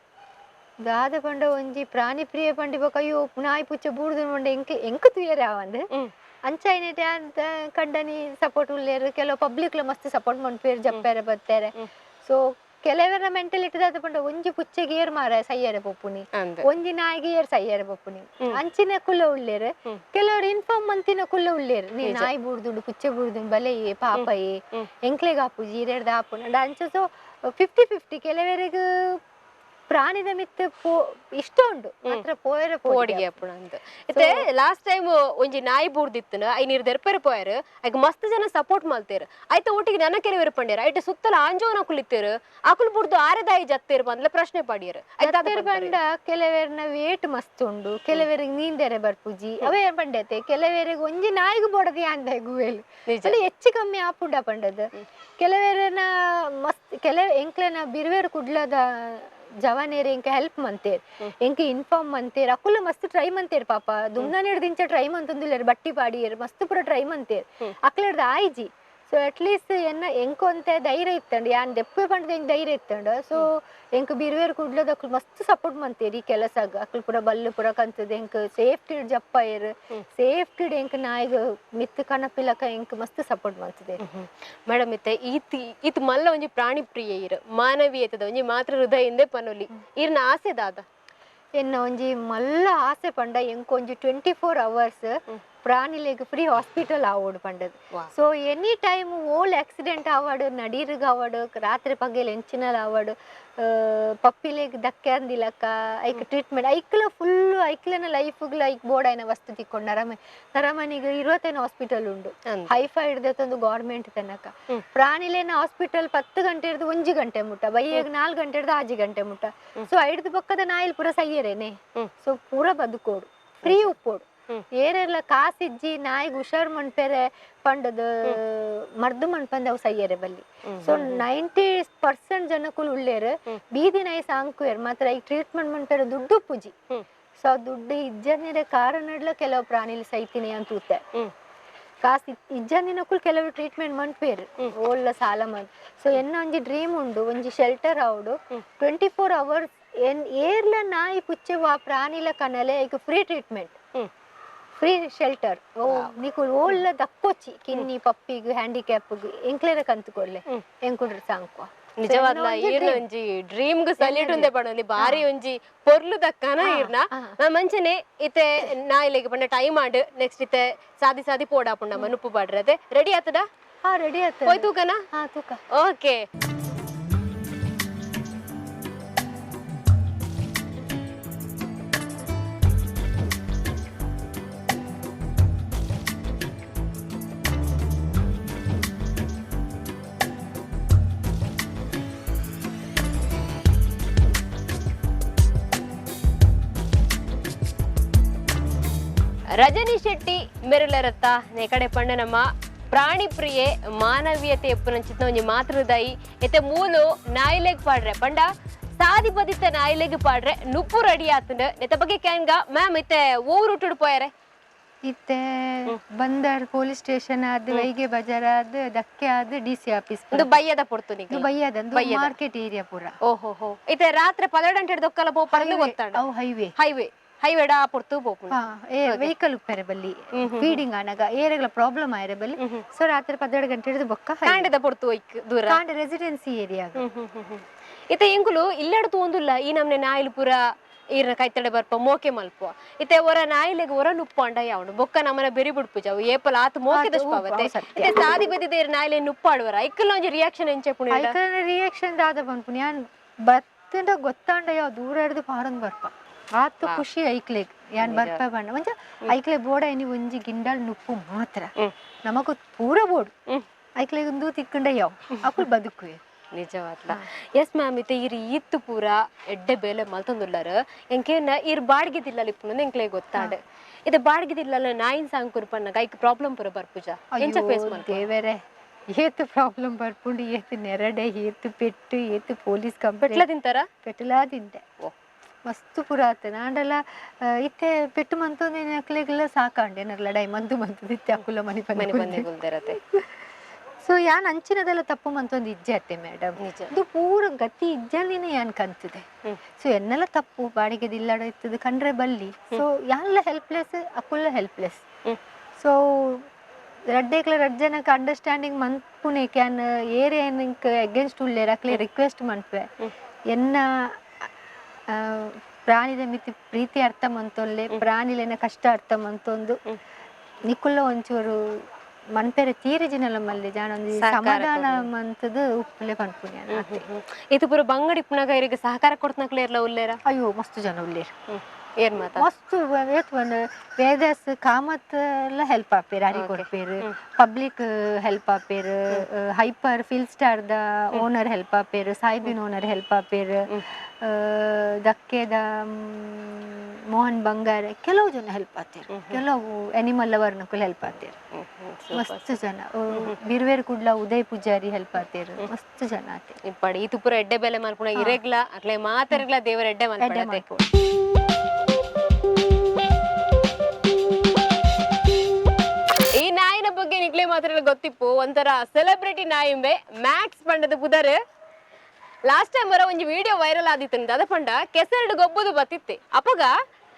ದಾದ ಪಂಡ ಒಂಜಿ ಪ್ರಾಣಿ ಪ್ರಿಯ ಪಂಡಿ ಬೊಕ ಅಯ್ಯೋ ನಾಯಿ ಪುಚ್ಚ ಬೂಡ್ದು ಪಂಡ ಎಂಕ್ ತುಯರ ಆವಂದ್ ಅಂಚೈನೆಟೆ ಅಂತ ಕಂಡನಿ ಸಪೋರ್ಟ್ ಉಳ್ಳೇರು ಕೆಲವು ಪಬ್ಲಿಕ್ಲ ಮಸ್ತ್ ಸಪೋರ್ಟ್ ಮನ್ಪೇರು ಜಪ್ಪೇರೆ ಬತ್ತೇರೆ ಸೊ ಕೆಲವರ ಮೆಂಟಲಿಟಿ ದಾದ ಪಂಡ ಒಂಜಿ ಪುಚ್ಚೆಗೆ ಏರ್ ಮಾರ ಸಯ್ಯರೆ ಪೊಪ್ಪುನಿ ಒಂಜಿ ನಾಯಿಗೆ ಏರ್ ಸಯ್ಯರೆ ಪೊಪ್ಪುನಿ ಅಂಚಿನ ಕುಲ್ಲ ಉಳ್ಳೇರು ಕೆಲವರು ಇನ್ಫಾರ್ಮ್ ಮಂತಿನ ಕುಲ್ಲ ಉಳ್ಳೇರು ನೀ ನಾಯಿ ಬೂಡ್ದುಂಡು ಪುಚ್ಚೆ ಬೂಡ್ದುಂಡು ಬಲೆಯೇ ಪಾಪಯೇ ಎಂಕ್ಲೆಗ್ ಆಪುಜಿ ಇರೆಡ್ದ ಆಪುನ ಅಂಚ ಸೊ 50-50 ಕೆಲವರಿಗೆ ಪ್ರಾಣಿದ ಮಿತ್ತ ಇಷ್ಟ ಉಂಡು ಮಾತ್ರ ಪೋಯರ ಓಡಿಗೆ ಅಪ್ಪುನ ಅಂತ ಇತ್ತೆ ಲಾಸ್ಟ್ ಟೈಮ್ ಒಂಜಿ ನಾಯಿ ಬೂರ್ದಿತ್ತನ ಐ ನೀರ್ ದೆರ್ಪೆರ್ ಪೋಯರ್ ಐಗ ಮಸ್ತ್ ಜನ ಸಪೋರ್ಟ್ ಮಲ್ತೇರ್ ಐತ ಒಟ್ಟಿಗೆ ನನ್ನ ಕೆಲವರು ಪಂಡ್ಯಾರ ಐಟ ಸುತ್ತಲ ಆಂಜೋನ ಕುಲಿತೇರು ಅಕುಲ್ ಬುರ್ದು ಆರೆದಾಯಿ ಜತ್ತೇರ್ ಬಂದ್ಲೆ ಪ್ರಶ್ನೆ ಪಡಿಯರ್ ಬಂಡ ಕೆಲವೇರ್ನ ವೇಟ್ ಮಸ್ತ್ ಉಂಡು ಕೆಲವರಿಗೆ ನೀಂದೆರೆ ಬರ್ಪುಜಿ ಅವೇ ಪಂಡತೆ ಕೆಲವರಿಗೆ ಒಂಜಿ ನಾಯಿಗೂ ಬೋಡದಿ ಅಂದ ಗುವೇಲು ಹೆಚ್ಚು ಕಮ್ಮಿ ಆಪುಂಡ ಪಂಡದ ಕೆಲವೇರನ ಮಸ್ತ್ ಕೆಲವು ಎಂಕ್ಲೆನ ಬಿರ್ವೇರು ಕುಡ್ಲದ ಜವಾನೇರಿ ಎಂಕ ಹೆಲ್ಪ್ ಮಂತೇರ್ ಎಂಕ ಇನ್ಫಾರ್ಮ್ ಮಂತೇರ್ ಅಕುಲ ಮಸ್ತ್ ಟ್ರೈ ಮಂತೇರ್ ಪಾಪ ದುಮ್ನಾನೇರ್ ದಿಂಚ ಟ್ರೈ ಮಂತಂದಿಲ್ಲೇರ್ ಬಟ್ಟಿ ಪಾಡಿಯರ್ ಮಸ್ತ್ ಪುರ ಟ್ರೈ ಮಂತೇರ್ ಅಕ್ಲೇರ್ದ ಆಯ್ಜಿ ಸೊ ಅಟ್ಲೀಸ್ಟ್ ಎನ್ನ ಎಂಕೊಂತೆ ಧೈರ್ಯ ಇತ್ತಂಡು ಯಾನ್ ದೆಪ್ಪೆ ಪಂಡದ ಎಂಕ್ ಧೈರ್ಯ ಇತ್ತಂಡು ಸೊ ಎಂಕ್ ಬಿರ್ವೇರ್ ಕುಡ್ಲದ ಅಕ್ಲು ಮಸ್ತ್ ಸಪೋರ್ಟ್ ಮಂತೇರಿ ಕೆಲಸಗ ಅಕ್ಲು ಪುರ ಬಲ್ಲು ಪುರ ಕಂತದ ಎಂಕ್ ಸೇಫ್ಟಿ ಜಪ್ಪಾಯರ್ ಸೇಫ್ಟಿ ಎಂಕ್ ನಾಯಿಗ ಮಿತ್ ಕನಪಿಲಕ ಎಂಕ್ ಮಸ್ತ್ ಸಪೋರ್ಟ್ ಮಂತದೆ ಮೇಡಮ್ ಇತ್ತೆ ಈತ್ ಮಲ್ಲ ಒಂಜಿ ಪ್ರಾಣಿ ಪ್ರಿಯ ಇರ್ ಮಾನವೀಯತದ ಒಂಜಿ ಮಾತ್ರ ಹೃದಯಿಂದ ಪನೊಲಿ ಇರ್ನ ಆಸೆ ದಾದ ಎನ್ನ ಒಂಜಿ ಮಲ್ಲ ಆಸೆ ಪಂಡ ಎಂಕ್ ಒಂಜಿ 24 hours ಪ್ರಾಣಿಲೆಗ್ ಫ್ರೀ ಹಾಸ್ಪಿಟಲ್ ಆವೋಡು ಪಂಡದು ಸೊ ಎನಿ ಟೈಮ್ ಓಲ್ ಆಕ್ಸಿಡೆಂಟ್ ಆವಾಡು ನಡೀರ್ಗ್ ಆವಾಡು ರಾತ್ರಿ ಪಗೆಲ್ ಎಂಚಿನಲ್ ಆವಾಡು ಪಪ್ಪಿಲೆಗ್ ಧಕ್ಕೆ ಅಂದಿಲಕ್ಕ ಐಕ್ ಟ್ರೀಟ್ಮೆಂಟ್ ಐಕ್ಲ ಫುಲ್ ಐಕ್ಲನ ಲೈಫ್ಗ್ಲ ಐಕ್ ಬೋಡಾಯ್ನ ವಸ್ತು ತಿಕ್ಕೊಂಡು ನರಮನಿಗೆ 25 ಹಾಸ್ಪಿಟಲ್ ಉಂಡು ಹೈಫೈ ಹಿಡ್ದೊಂದು ಗೌರ್ಮೆಂಟ್ ತನಕ ಪ್ರಾಣಿಲೇನ ಹಾಸ್ಪಿಟಲ್ 10 ಗಂಟೆ ಹಿಡ್ದು 1 ಗಂಟೆ ಮುಟ್ಟ ಬೈಯಗ್ 4 ಗಂಟೆ ಹಿಡ್ದು 6 ಗಂಟೆ ಮುಟ್ಟ ಸೊ ಐಡ್ದು ಪಕ್ಕದ ನಾಯಿಲ್ ಪೂರ ಸಯ್ಯರೇನೆ ಸೊ ಪೂರ ಬದುಕೋಡು ಫ್ರೀ ಉಪ್ಪೋಡು ಏರೆಲ್ಲ ಕಾಸಿಜ್ಜಿ ನಾಯಿಗ್ ಹುಷಾರ್ ಮನ್ಪೆರೆ ಪಂಡದ ಮರ್ದು ಮನ್ಪಂದೆ ಅವು ಸಯ್ಯರೆ ಬಲ್ಲಿ ಸೊ 90% ಜನಕ್ಕೂ ಉಳ್ಳೇರು ಬೀದಿ ನಾಯಿ ಸಾಂಕುಯರ್ ಮಾತ್ರ ಈಗ ಟ್ರೀಟ್ಮೆಂಟ್ ಮನ್ಪೆರೆ ದುಡ್ಡು ಪುಜಿ ಸೊ ದುಡ್ಡು ಇಜ್ಜನಿರ ಕಾರಣಡ್ಲ ಕೆಲವು ಪ್ರಾಣಿಲಿ ಸೈತಿನಿ ಅಂತ ಊತೆ ಕಾಸು ಇಜ್ಜಂದಿನಕ್ಕೂ ಕೆಲವು ಟ್ರೀಟ್ಮೆಂಟ್ ಮನ್ಪೇರು ಓಲ್ಲ ಸಾಲ ಮನ್ ಸೊ ಎನ್ನ ಒಂಜಿ ಡ್ರೀಮ್ ಉಂಡು ಒಂಜಿ ಶೆಲ್ಟರ್ ಆವಡು 24 hours ಏರ್ಲ ನಾಯಿ ಪುಚ್ಚೆವ ಪ್ರಾಣಿಲ ಕನಲೆ ಈಗ ಫ್ರೀ ಟ್ರೀಟ್ಮೆಂಟ್ ಫ್ರೀ ಶೆಲ್ಟರ್ ಓ ನೀಕು ಓಲ್ಲ ದಕ್ಕೋಚಿ ಕಿನ್ನಿ ಪಪ್ಪಿಗು ಹ್ಯಾಂಡಿಕ್ಯಾಪ್ಗು ಎಂಕ್ಲೆರ ಕಂತು ಕೊಡ್ಲೆ ಎಂಕುಡ್ರ ಸಾಂಕುವ ನಿಜವಾದ ಈರ್ನ ಒಂಜಿ ಡ್ರೀಮ್ ಗು ಸಲ್ಯೂಟ್ ಉಂದೆ ಪಡೋಲಿ ಬಾರಿ ಒಂಜಿ ಪೊರ್ಲು ದಕ್ಕನ ಈರ್ನ ನಾ ಮಂಚನೆ ಇತ್ತೆ ನಾಯಿಲೆಗೆ ಪಂಡ ಟೈಮ್ ಆಡ್ ನೆಕ್ಸ್ಟ್ ಇತ್ತೆ ಸಾದಿ ಪೋಡಾಪುಂಡ ಮನುಪ್ಪು ಬಾಡ್ರದೆ ರೆಡಿ ಆತದ ರೆಡಿ ಆತ ಹೋಯ್ ತೂಕನ ತೂಕ ಓಕೆ ರಜನಿ ಶೆಟ್ಟಿ ಮೆರಲರತ್ತ ನೆಕಡೆ ಪಂಡ ನಮ್ಮ ಪ್ರಾಣಿ ಪ್ರಿಯೆ ಮಾನವೀಯತೆ ಎಪ್ಪುನಂಚಿತ್ನ ಒಂಜಿ ಮಾತೃದಾಯಿ ಎತ್ತೆ ಮೂಲು ನಾಯಿಲೆಗ್ ಪಾಡ್ರೆ ಪಂಡ ಸಾದಿ ಬದಿತ್ತ ನಾಯಿಲೆಗ್ ಪಾಡ್ರೆ ನುಪ್ಪು ರೆಡಿ ಆತಂಡ ನೆತ್ತ ಬಗ್ಗೆ ಕ್ಯಾಂಗ ಮ್ಯಾಮ್ ಇತ್ತೆ ಓವರ್ ರೂಟುಡ್ ಪೋಯರೆ ಇತ್ತೆ ಬಂದರ್ ಪೊಲೀಸ್ ಸ್ಟೇಷನ್ ಆದ್ ವೈಗೆ ಬಜಾರ್ ಆದ್ ದಕ್ಕೆ ಆದ್ ಡಿಸಿ ಆಫೀಸ್ ಇದು ಬಯ್ಯದ ಪೊರ್ತು ನಿಗ ಬಯ್ಯದ ಮಾರ್ಕೆಟ್ ಏರಿಯಾ ಪೂರ ಓಹೋ ಇತ್ತೆ ರಾತ್ರಿ 12 ಗಂಟೆ ದೊಕ್ಕಲ ಪೋ ಪರದು ಗೊತ್ತಾಡ ಅವು ಹೈವೇ ಡಾ ಪೊರ್ತು ಪೋಪುಂಡು ವೆಹಿಕಲ್ ಉಪ್ಪೆರೆ ಬಲ್ಲಿ ಫೀಡಿಂಗ್ ಆನಗ ಏರೆಗ್ಲ ಪ್ರಾಬ್ಲಮ್ ಆಯ್ರೆ ಬಲ್ಲಿ ಸೊ ರಾತ್ರಿ 12 ಗಂಟೆ ಹಿಡಿದು ಬೊಕ್ಕ ಕಾಂಡೆದ ಪೊರ್ತು ಒಯ್ಕ್ ದೂರ ಕಾಂಡೆ ರೆಸಿಡೆನ್ಸಿ ಏರಿಯಾ ಇತ್ತೆ ಎಂಕುಲು ಇಲ್ಲಡ್ ತೋಂದುಲ್ಲ ಈ ನಮ್ನೆ ನಾಯಿಲ್ ಪೂರ ಈರ್ನ ಕೈತಡೆ ಬರ್ಪ ಮೋಕೆ ಮಲ್ಪ ಇತ್ತೆ ಒರ ನಾಯಿಲೆಗ್ ಒರ ನುಪ್ಪಾಂಡ ಯಾವನು ಬೊಕ್ಕ ನಮ್ಮನ ಬೆರಿ ಬಿಡ್ಪುಜವು ಏಪಲ್ ಆತು ಮೋಕೆ ದಷ್ಪಾವತ್ತೆ ಇತ್ತೆ ಸಾದಿ ಬದಿದೆ ನಾಯಿಲೆ ನುಪ್ಪಾಡುವರ ಐಕಲ್ ಒಂಜಿ ರಿಯಾಕ್ಷನ್ ಎಂಚೆ ಪುಣಿ ಐಕಲ್ ರಿಯಾಕ್ಷನ್ ದಾದ ಬಂದ್ಪುನಿ ಯಾನ್ ಬತ್ತಂಡ ಗೊತ್ತಾಂಡ ಯಾವ ದೂರ ಹಿಡ್ದು ಪಾಡೊಂದು ಬರ್ಪ ಆತು ಖುಷಿ ಐಕ್ಲೆಗ್ ಯಾನ್ ಬರ್ಪ ಬಣ್ಣ ಒಂಚ ಐಕ್ಲೆ ಬೋಡ ಎನಿ ಒಂಜಿ ಗಿಂಡಲ್ ನುಪ್ಪು ಮಾತ್ರ ನಮಗ ಪೂರ ಬೋಡು ಐಕ್ಲೆಗ್ ಒಂದು ತಿಕ್ಕಂಡ ಯಾವ ಅಕುಲ್ ಬದುಕು ನಿಜವಾಗ್ಲ ಎಸ್ ಮ್ಯಾಮ್ ಇತ್ತೆ ಇರ್ ಈತ್ತು ಪೂರ ಎಡ್ಡೆ ಬೇಲೆ ಮಲ್ತೊಂದುಲ್ಲಾರ ಎಂಕೇನ ಇರ್ ಬಾಡ್ಗಿದಿಲ್ಲ ಲಿಪ್ಪುನ ಎಂಕ್ಲೆ ಗೊತ್ತಾಡ ಇದು ಬಾಡ್ಗಿದಿಲ್ಲ ನಾಯಿನ್ ಸಾಂಕುರ್ ಪನ್ನಗ ಐಕ್ ಪ್ರಾಬ್ಲಮ್ ಪೂರ ಬರ್ಪುಜ ಎಂಚ ಫೇಸ್ ಮಾಡ್ತೀವಿ ದೇವರೇ ಏತು ಪ್ರಾಬ್ಲಮ್ ಬರ್ಪುಂಡು ಏತು ನೆರಡೆ ಏತು ಪೆಟ್ಟು ಏತು ಪೊಲೀಸ್ ಪೆಟ್ಲ ತಿಂತಾರ ಪೆಟ್ಲಾ ತಿಂತೆ ಮಸ್ತ್ ಪುರಾತ ನಾಂಡಲ ಇತ್ತೆ ಪೆಟ್ಟು ಮಂತೊಂದು ಅಕ್ಲೆಗೆಲ್ಲ ಸಾಕಾಂಡೆ ನರ್ಲ ಡೈ ಮಂತು ಇತ್ತೆ ಅಕ್ಕುಲ ಮನೆ ಬಂದಿರತ್ತೆ ಸೊ ಯಾನ್ ಅಂಚಿನದೆಲ್ಲ ತಪ್ಪು ಮಂತೊಂದು ಇಜ್ಜೆ ಅತ್ತೆ ಮೇಡಮ್ ಇದು ಪೂರ ಗತಿ ಇಜ್ಜಲ್ಲಿನೇ ಯಾನ್ ಕಂತಿದೆ ಸೊ ಎನ್ನೆಲ್ಲ ತಪ್ಪು ಬಾಡಿಗೆ ದಿಲ್ಲಾಡ ಇತ್ತದು ಕಂಡ್ರೆ ಬಲ್ಲಿ ಸೊ ಯಾನ್ಲ ಹೆಲ್ಪ್ಲೆಸ್ ಅಕ್ಕುಲ್ಲ ಹೆಲ್ಪ್ಲೆಸ್ ಸೊ ರಡ್ಡೇಕ್ಲ ಅಂಡರ್ಸ್ಟ್ಯಾಂಡಿಂಗ್ ಮನ್ಪುನೆ ಕ್ಯಾನ್ ಏರಿಯಾ ಅಗೇನ್ಸ್ಟ್ ಉಳ್ಳೇರ್ ಅಕ್ಲೆ ರಿಕ್ವೆಸ್ಟ್ ಮನ್ಪೆ ಎನ್ನ ಪ್ರಾಣಿದ ಮಿತಿ ಪ್ರೀತಿ ಅರ್ಥ ಮಂತೊಲ್ಲೆ ಪ್ರಾಣಿಲೆನ ಕಷ್ಟ ಅರ್ಥ ಮಂತೊಂದು ನಿಕ್ಕುಲ್ಲ ಒಂಚೂರು ಮನ್ಪೆರೆ ತೀರಿಜಿನಲ್ಲ ಮಲ್ಲಿ ಜಾನ ಒಂದು ಸಮಾಧಾನ ಮಂತದ ಉಪ್ಪಲೆ ಪನ್ಪುಣ್ಯ ಇದು ಪೂರ ಬಂಗಡಿ ಪುನಗ ಇವರಿಗೆ ಸಹಕಾರ ಕೊಡ್ತನಕ್ಲೇರ್ಲ ಉಲ್ಲೇರ ಅಯ್ಯೋ ಮಸ್ತ್ ಜನ ಉಲ್ಲೇರ ಏನ್ ಮಾತಾ ಮಸ್ತ್ ಒಂದು ವೇದಸ್ ಕಾಮತ್ ಎಲ್ಲ ಹೆಲ್ಪ್ ಆಪೇರು ಅರಿ ಕೊಡ್ಪೇರು ಪಬ್ಲಿಕ್ ಹೆಲ್ಪ್ ಆಪೇರು ಹೈಪರ್ ಫಿಲ್ ಸ್ಟಾರ್ ದ ಓನರ್ ಹೆಲ್ಪ್ ಆಪೇರು ಸಾಹಿಬಿನ್ ಓನರ್ ಹೆಲ್ಪ್ ಆಪೇರು ದಕ್ಕೆದ ಮೋಹನ್ ಬಂಗಾರ ಕೆಲವು ಜನ ಹೆಲ್ಪ್ ಆತೇರು ಕೆಲವು ಅನಿಮಲ್ ಲವರ್ನಕ್ಕೂ ಹೆಲ್ಪ್ ಆತೇರು ಮಸ್ತ್ ಜನ ಬಿರ್ವೇರ್ ಕುಡ್ಲ ಉದಯ್ ಪೂಜಾರಿ ಹೆಲ್ಪ್ ಆತೇರು ಮಸ್ತ್ ಜನ ಆತೇರು ಇಪ್ಪಡಿ ಇದು ಪೂರ ಎಡ್ಡೆ ಬೆಲೆ ಮಾಡ್ಕೊಂಡ ಇರೆಗ್ಲ ಅಕ್ಲೆ ಮಾತಾರಗ್ಲ ದೇವರ ಎಡ್ಡೆ ಮಾಡ್ಕೊಂಡ ಈ ನಾಯಿನ ಬಗ್ಗೆ ನಿಕ್ಲೆ ಮಾತ್ರ ಗೊತ್ತಿಪ್ಪು ಒಂಥರ ಸೆಲೆಬ್ರಿಟಿ ನಾಯಿಂಬೆ ಮ್ಯಾಕ್ಸ್ ಪಂಡದ ಬುಧರ್ ಲಾಸ್ಟ್ ಟೈಮ್ ಬರೋ ಒಂದು ವಿಡಿಯೋ ವೈರಲ್ ಆದಿತ್ತು ಅದ ಪಂಡ ಕೆಸರಡು ಗೊಬ್ಬದು ಬತ್ತಿತ್ತೆ ಅಪ್ಪಗ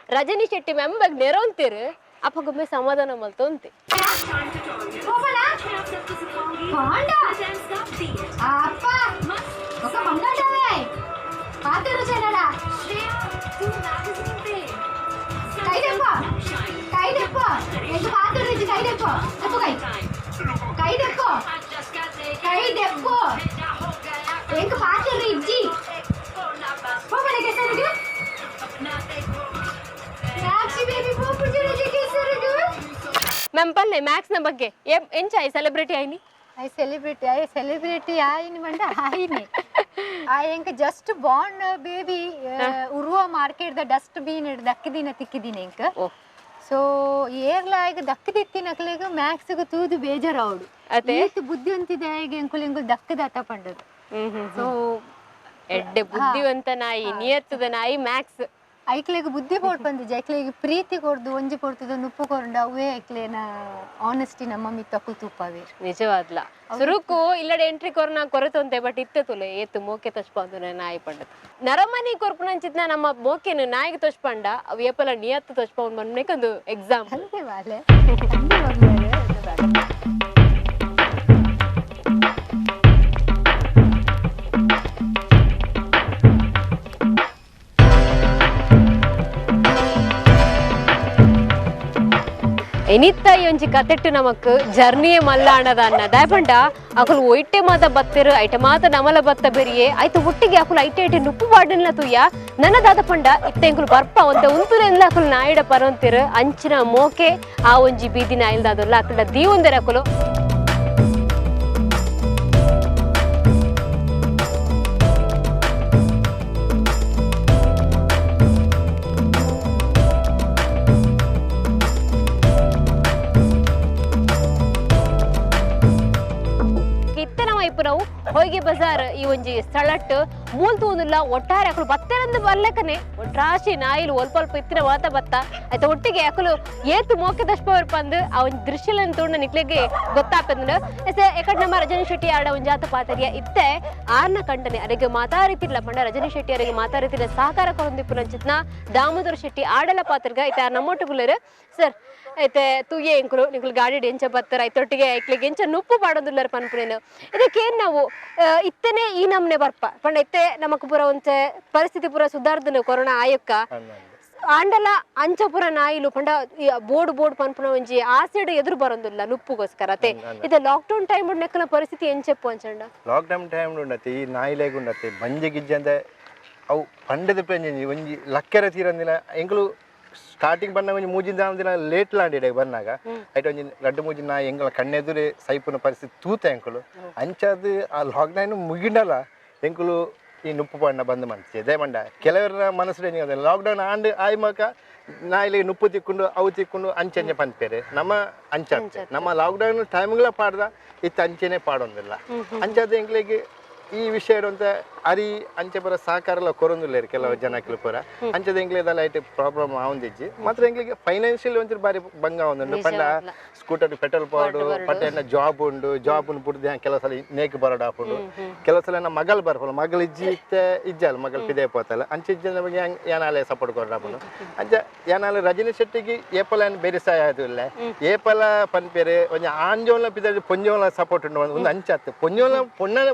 ರಜನಿ ಶೆಟ್ಟಿ ಮೆಂಬಗ್ ನೆರವಂತೀರು ಅಪ್ಪಗೊಮ್ಮೆ ಸಮಾಧಾನ ಮಲ್ತೊಂತೆ ಮೆಂಪಲ್ಲೆ ಮ್ಯಾಕ್ಸ್ ನ ಬಗ್ಗೆ ಎಂಚಾಯ್ ಸೆಲೆಬ್ರಿಟಿ ಆಯ್ನಿ ಸೆಲೆಬ್ರಿಟಿ ಆಯ್ನಿ ಮಂಡ ಆಯ್ನಿ ಎಂಕ ಜಸ್ಟ್ ಬಾಂಡ್ ಬೇಬಿ ಉರುವ ಮಾರ್ಕೆಟ್ ದ ಡಸ್ಟ್ ಬೀನ್ ದಕ್ಕಿದಿನ ತಿಕ್ಕಿದಿನ ಎಂಕ ಸೊ ಏರ್ಲ ಈಗ ದಕ್ಕದಿತ್ತಿನಕ್ಲೆಗ ಮ್ಯಾಕ್ಸ್ಗ ತೂದು ಬೇಜಾರು ಅವಡು ಏತ್ ಬುದ್ಧಿವಂತಿದ ಈಗ ಎಂಕುಲ್ ಎಂಕುಲ್ ದಕ್ಕದಾತ ಪಂಡದು ಸೊ ಎಡ್ಡೆ ಬುದ್ಧಿವಂತ ನಾಯಿ ನಿಯತ್ತದ ನಾಯಿ ಮ್ಯಾಕ್ಸ್ ಐಕ್ಲೆಗ್ ಬುದ್ಧಿ ಕೊಡ್ ಬಂದಿಜ ಐಕ್ಲೆಗ್ ಪ್ರೀತಿ ಕೊಡ್ದು ಒಂಜಿ ಕೊಡ್ತದ ನುಪ್ಪು ಕೊಂಡ ಅವೇ ಐಕ್ಲೇನ ಆನೆಸ್ಟಿ ನಮ್ಮ ಮಮ್ಮಿ ತಕ್ಕು ತುಪ್ಪವೇ ನಿಜವಾದ್ಲ ಸುರುಕು ಇಲ್ಲಡೆ ಎಂಟ್ರಿ ಕೊರ್ನ ಕೊರತೊಂತೆ ಬಟ್ ಇತ್ತೆ ತುಲೆ ಏತು ಮೋಕೆ ತಚ್ಪಂದು ನಾಯಿ ಪಂಡದ ನರಮನಿ ಕೊರ್ಪುನಂಚಿತ್ನ ನಮ್ಮ ಮೋಕೆನು ನಾಯಿಗೆ ತಚ್ಪಂಡ ಅವು ಏಪಲ ನಿಯತ್ತು ತಚ್ಪಂಡ್ ಬಂದ್ಮೇಕೊಂದು ಎಕ್ಸಾಂಪಲ್ ಅಂತೆ ವಾಲೆ ಎನಿತ್ತ ಒಂಜಿ ಕತೆಟ್ಟು ನಮಕ್ ಜರ್ನಿಯೇ ಮಲ್ಲಾಣದ ಅನ್ನ ದಾಯಪಂಡ ಅಕುಲು ಒಯ್ಟೆ ಮಾತ ಬತ್ತೆರು ಐಟ ಮಾತ ನಮಲ ಬತ್ತ ಬೆರಿಯೆ ಆಯ್ತು ಒಟ್ಟಿಗೆ ಅಕುಲು ಐಟೆ ಐಟೆ ನುಪ್ಪು ಬಾಡನ್ಲ ತುಯ್ಯ ನನ್ನದಾದ ಪಂಡ ಇತ್ತ ಎಂಕುಲು ಬರ್ಪ ಒಂತ ಉಂತುರೆಲ್ಲ ಅಕುಲು ನಾಯಿಡ ಪರಂತಿರು ಅಂಚಿನ ಮೋಕೆ ಆ ಒಂಜಿ ಬೀದಿ ನಾಯಿಲ್ದಾದಲ್ಲ ಅಕುಲ ದೀವಂದರ ಅಕುಲು ನಾವು ಹೊಯ್ಗೆ ಬಜಾರ್ ಈ ಒಂಜಿ ಸ್ಥಳಟ್ ಮೂಲ್ತು ಒಂದಿಲ್ಲ ಒಟ್ಟಾರೆ ಅಕಲು ಬತ್ತೆರಂದು ಬರ್ಲೆಕನೆ ಒಟ್ರಾಶಿ ನಾಯಿಲು ಒಲ್ಪ ಇತ್ತಿನ ವಾತ ಬತ್ತ ಆಯ್ತಾ ಒಟ್ಟಿಗೆ ಅಕಲು ಏತು ಮೋಕೆ ದಶ್ಪವರ್ ಪಂದು ಆ ಒಂಜಿ ದೃಶ್ಯಲನ್ ತೋಂಡ ನಿಕ್ಲೆಗೆ ಗೊತ್ತಾಪಂದು ಎಕಡ್ ನಮ್ಮ ರಜನಿ ಶೆಟ್ಟಿ ಆಡ ಒಂಜಿ ಜಾತ ಪಾತರಿಯ ಇತ್ತೆ ಆರ್ನ ಕಂಡನೆ ಅರೆಗೆ ಮಾತಾರಿತಿರ್ಲ ಪಂಡ ರಜನಿ ಶೆಟ್ಟಿ ಅರೆಗೆ ಮಾತಾರಿತಿರ ಸಹಕಾರ ಕೊರೊಂದಿಪ್ಪು ನಂಚಿತ್ನ ದಾಮೋದರ ಶೆಟ್ಟಿ ಆಡಲ ಪಾತ್ರಗ ಐತೆ ಆ ನಮ್ಮೊಟ್ಟು ಗುಲ್ಲರು ಸರ್ అయితే తూయే ఇంకులు నీకు గాడి ఎంచ బత్తర అయితొట్టిಗೆ ಐಕ್ಲಿಗೆ ಎಂಚ ನುಪ್ಪು ಪಾಡೋದಿಲ್ಲರ ಪನ್ಪುನೇನು ಇದಕ್ಕೇನು ನಾವು ಇತ್ತನೇ ಈ ನಮ್ನೆ ಬರ್ಪ ಪಂಡ ಇತ್ತೆ ನಮಕ್ ಪುರ ಒಂಚೆ ಪರಿಸ್ಥಿತಿ ಪುರ ಸುಧಾರ್ದನು ಕೊರೋನಾ ಆಯಕ್ಕ ಆಂಡಲ ಅಂಚ ಪುರ ನಾಯಿಲು ಪಂಡ ಬೋರ್ಡ್ ಪನ್ಪುನ ಒಂಜಿ ಆಸಿಡ್ ಎದುರು ಬರೋದಿಲ್ಲ ನುಪ್ಪುಗೋಸ್ಕರ ಅತೆ ಇದು ಲಾಕ್ಡೌನ್ ಟೈಮ್ ನೆಕ್ಕನ ಪರಿಸ್ಥಿತಿ ಎಂಚೆಪ್ಪು ಅಂಚಂಡ ಲಾಕ್ಡೌನ್ ಟೈಮ್ ಉಂಡತೆ ಈ ನಾಯಿಲೇಗ ಉಂಡತೆ ಬಂಜೆ ಗಿಜ್ಜೆ ಅಂದ್ರೆ ಅವು ಪಂಡದ ಪೆಂಜಿ ಒಂಜಿ ಲಕ್ಕೆರ ತೀರಂದಿನ ಎಂಗ್ಲು ಸ್ಟಾರ್ಟಿಂಗ್ ಬನ್ನ ಒಂಜಿ ಮೂಜಿಂದ ದಿನ ಲೇಟ್ ಲಾಂಡಿಡೆ ಬನ್ನಾಗ ಐಟ್ ಒಂಜಿ ಗಡ್ಡು ಮೂಜಿನ ಎಂಗಳ ಕಣ್ಣೆದುರೇ ಸೈಪುನ ಪರಿಸ್ಥಿತಿ ತೂತ ಎಂಕುಲು ಅಂಚಾದು ಆ ಲಾಕ್ಡೌನ್ ಮುಗಿಂಡಲ್ಲ ಎಂಕುಲು ಈ ನುಪ್ಪು ಬಣ್ಣ ಬಂದ್ ಮಾಡ್ತೀವಿ ಅದೇ ಮಂಡ ಕೆಲವರ ಮನಸ್ಸು ಲಾಕ್ಡೌನ್ ಆಂಡ್ ಆಯ್ಮಕ ನಾ ಇಲ್ಲಿ ನುಪ್ಪು ತಿಕ್ಕೊಂಡು ಅವು ತಿಕ್ಕೊಂಡು ಅಂಚೆ ಪಂಪೇರೆ ನಮ್ಮ ಅಂಚ ನಮ್ಮ ಲಾಕ್ಡೌನ್ ಟೈಮ್ಗಳ ಪಾಡ್ದ ಇತ್ತು ಅಂಚೆನೆ ಪಾಡೊಂದಿಲ್ಲ ಅಂಚದ ಎಂಗ್ಲಿಗೆ ಈ ವಿಷಯ ಅಂತ ಅರಿ ಅಂಚೆ ಪರ ಸಹಕಾರ ಕೊರೊಂದಿಲ್ಲ ಕೆಲವು ಜನಕ್ಕೆ ಪೂರ ಅಂಚದ ಎಂಗ್ಲೇದಲ್ಲ ಐಟ್ ಪ್ರಾಬ್ಲಮ್ ಆವಂದಿಜ್ಜಿ ಮಾತ್ರ ಎಂಗ್ಲಿಗೆ ಫೈನಾನ್ಷಿಯಲ್ ಒಂಚೂರು ಬಾರಿ ಭಂಗ ಆವಂದುಂಡು ಪಂಡ ಸ್ಕೂಟರ್ ಪೆಟ್ರೋಲ್ ಪಾಡು ಪಟ್ಟೆನ ಜಾಬ್ ಉಂಡು ಜಾಬ್ ಪುಡ್ದು ಕೆಲವು ಸಲ ನೇಕ್ ಬರೋಡ್ ಹಾಕೊಂಡು ಕೆಲವು ಸಲ ನಮ್ಮ ಮಗಳು ಬರ್ಬೋದು ಮಗಳು ಇಜ್ಜಲ್ಲ ಮಗಳು ಪಿದೆ ಪೋತಲ್ಲ ಅಂಚೆ ಇಜ್ಜ ನಮಗೆ ಏನಾಲೆ ಸಪೋರ್ಟ್ ಕೊಡ್ರಾಪುಂಡು ಅಂಚ ಏನಾಲೆ ರಜನಿ ಶೆಟ್ಟಿಗೆ ಏಪಲ ಬೇರೆ ಸಹಾಯ ಇಲ್ಲ ಏಪಲ ಪನ್ಪೇರೆ ಒಂಜ ಆಂಜೋಲ ಪಿದ ಪೊಂಜೋಲ ಸಪೋರ್ಟ್ ಉಂಡು ಒಂದು ಅಂಚ ಪೊಂಜೋಲ ಪೊಣ್ಣನ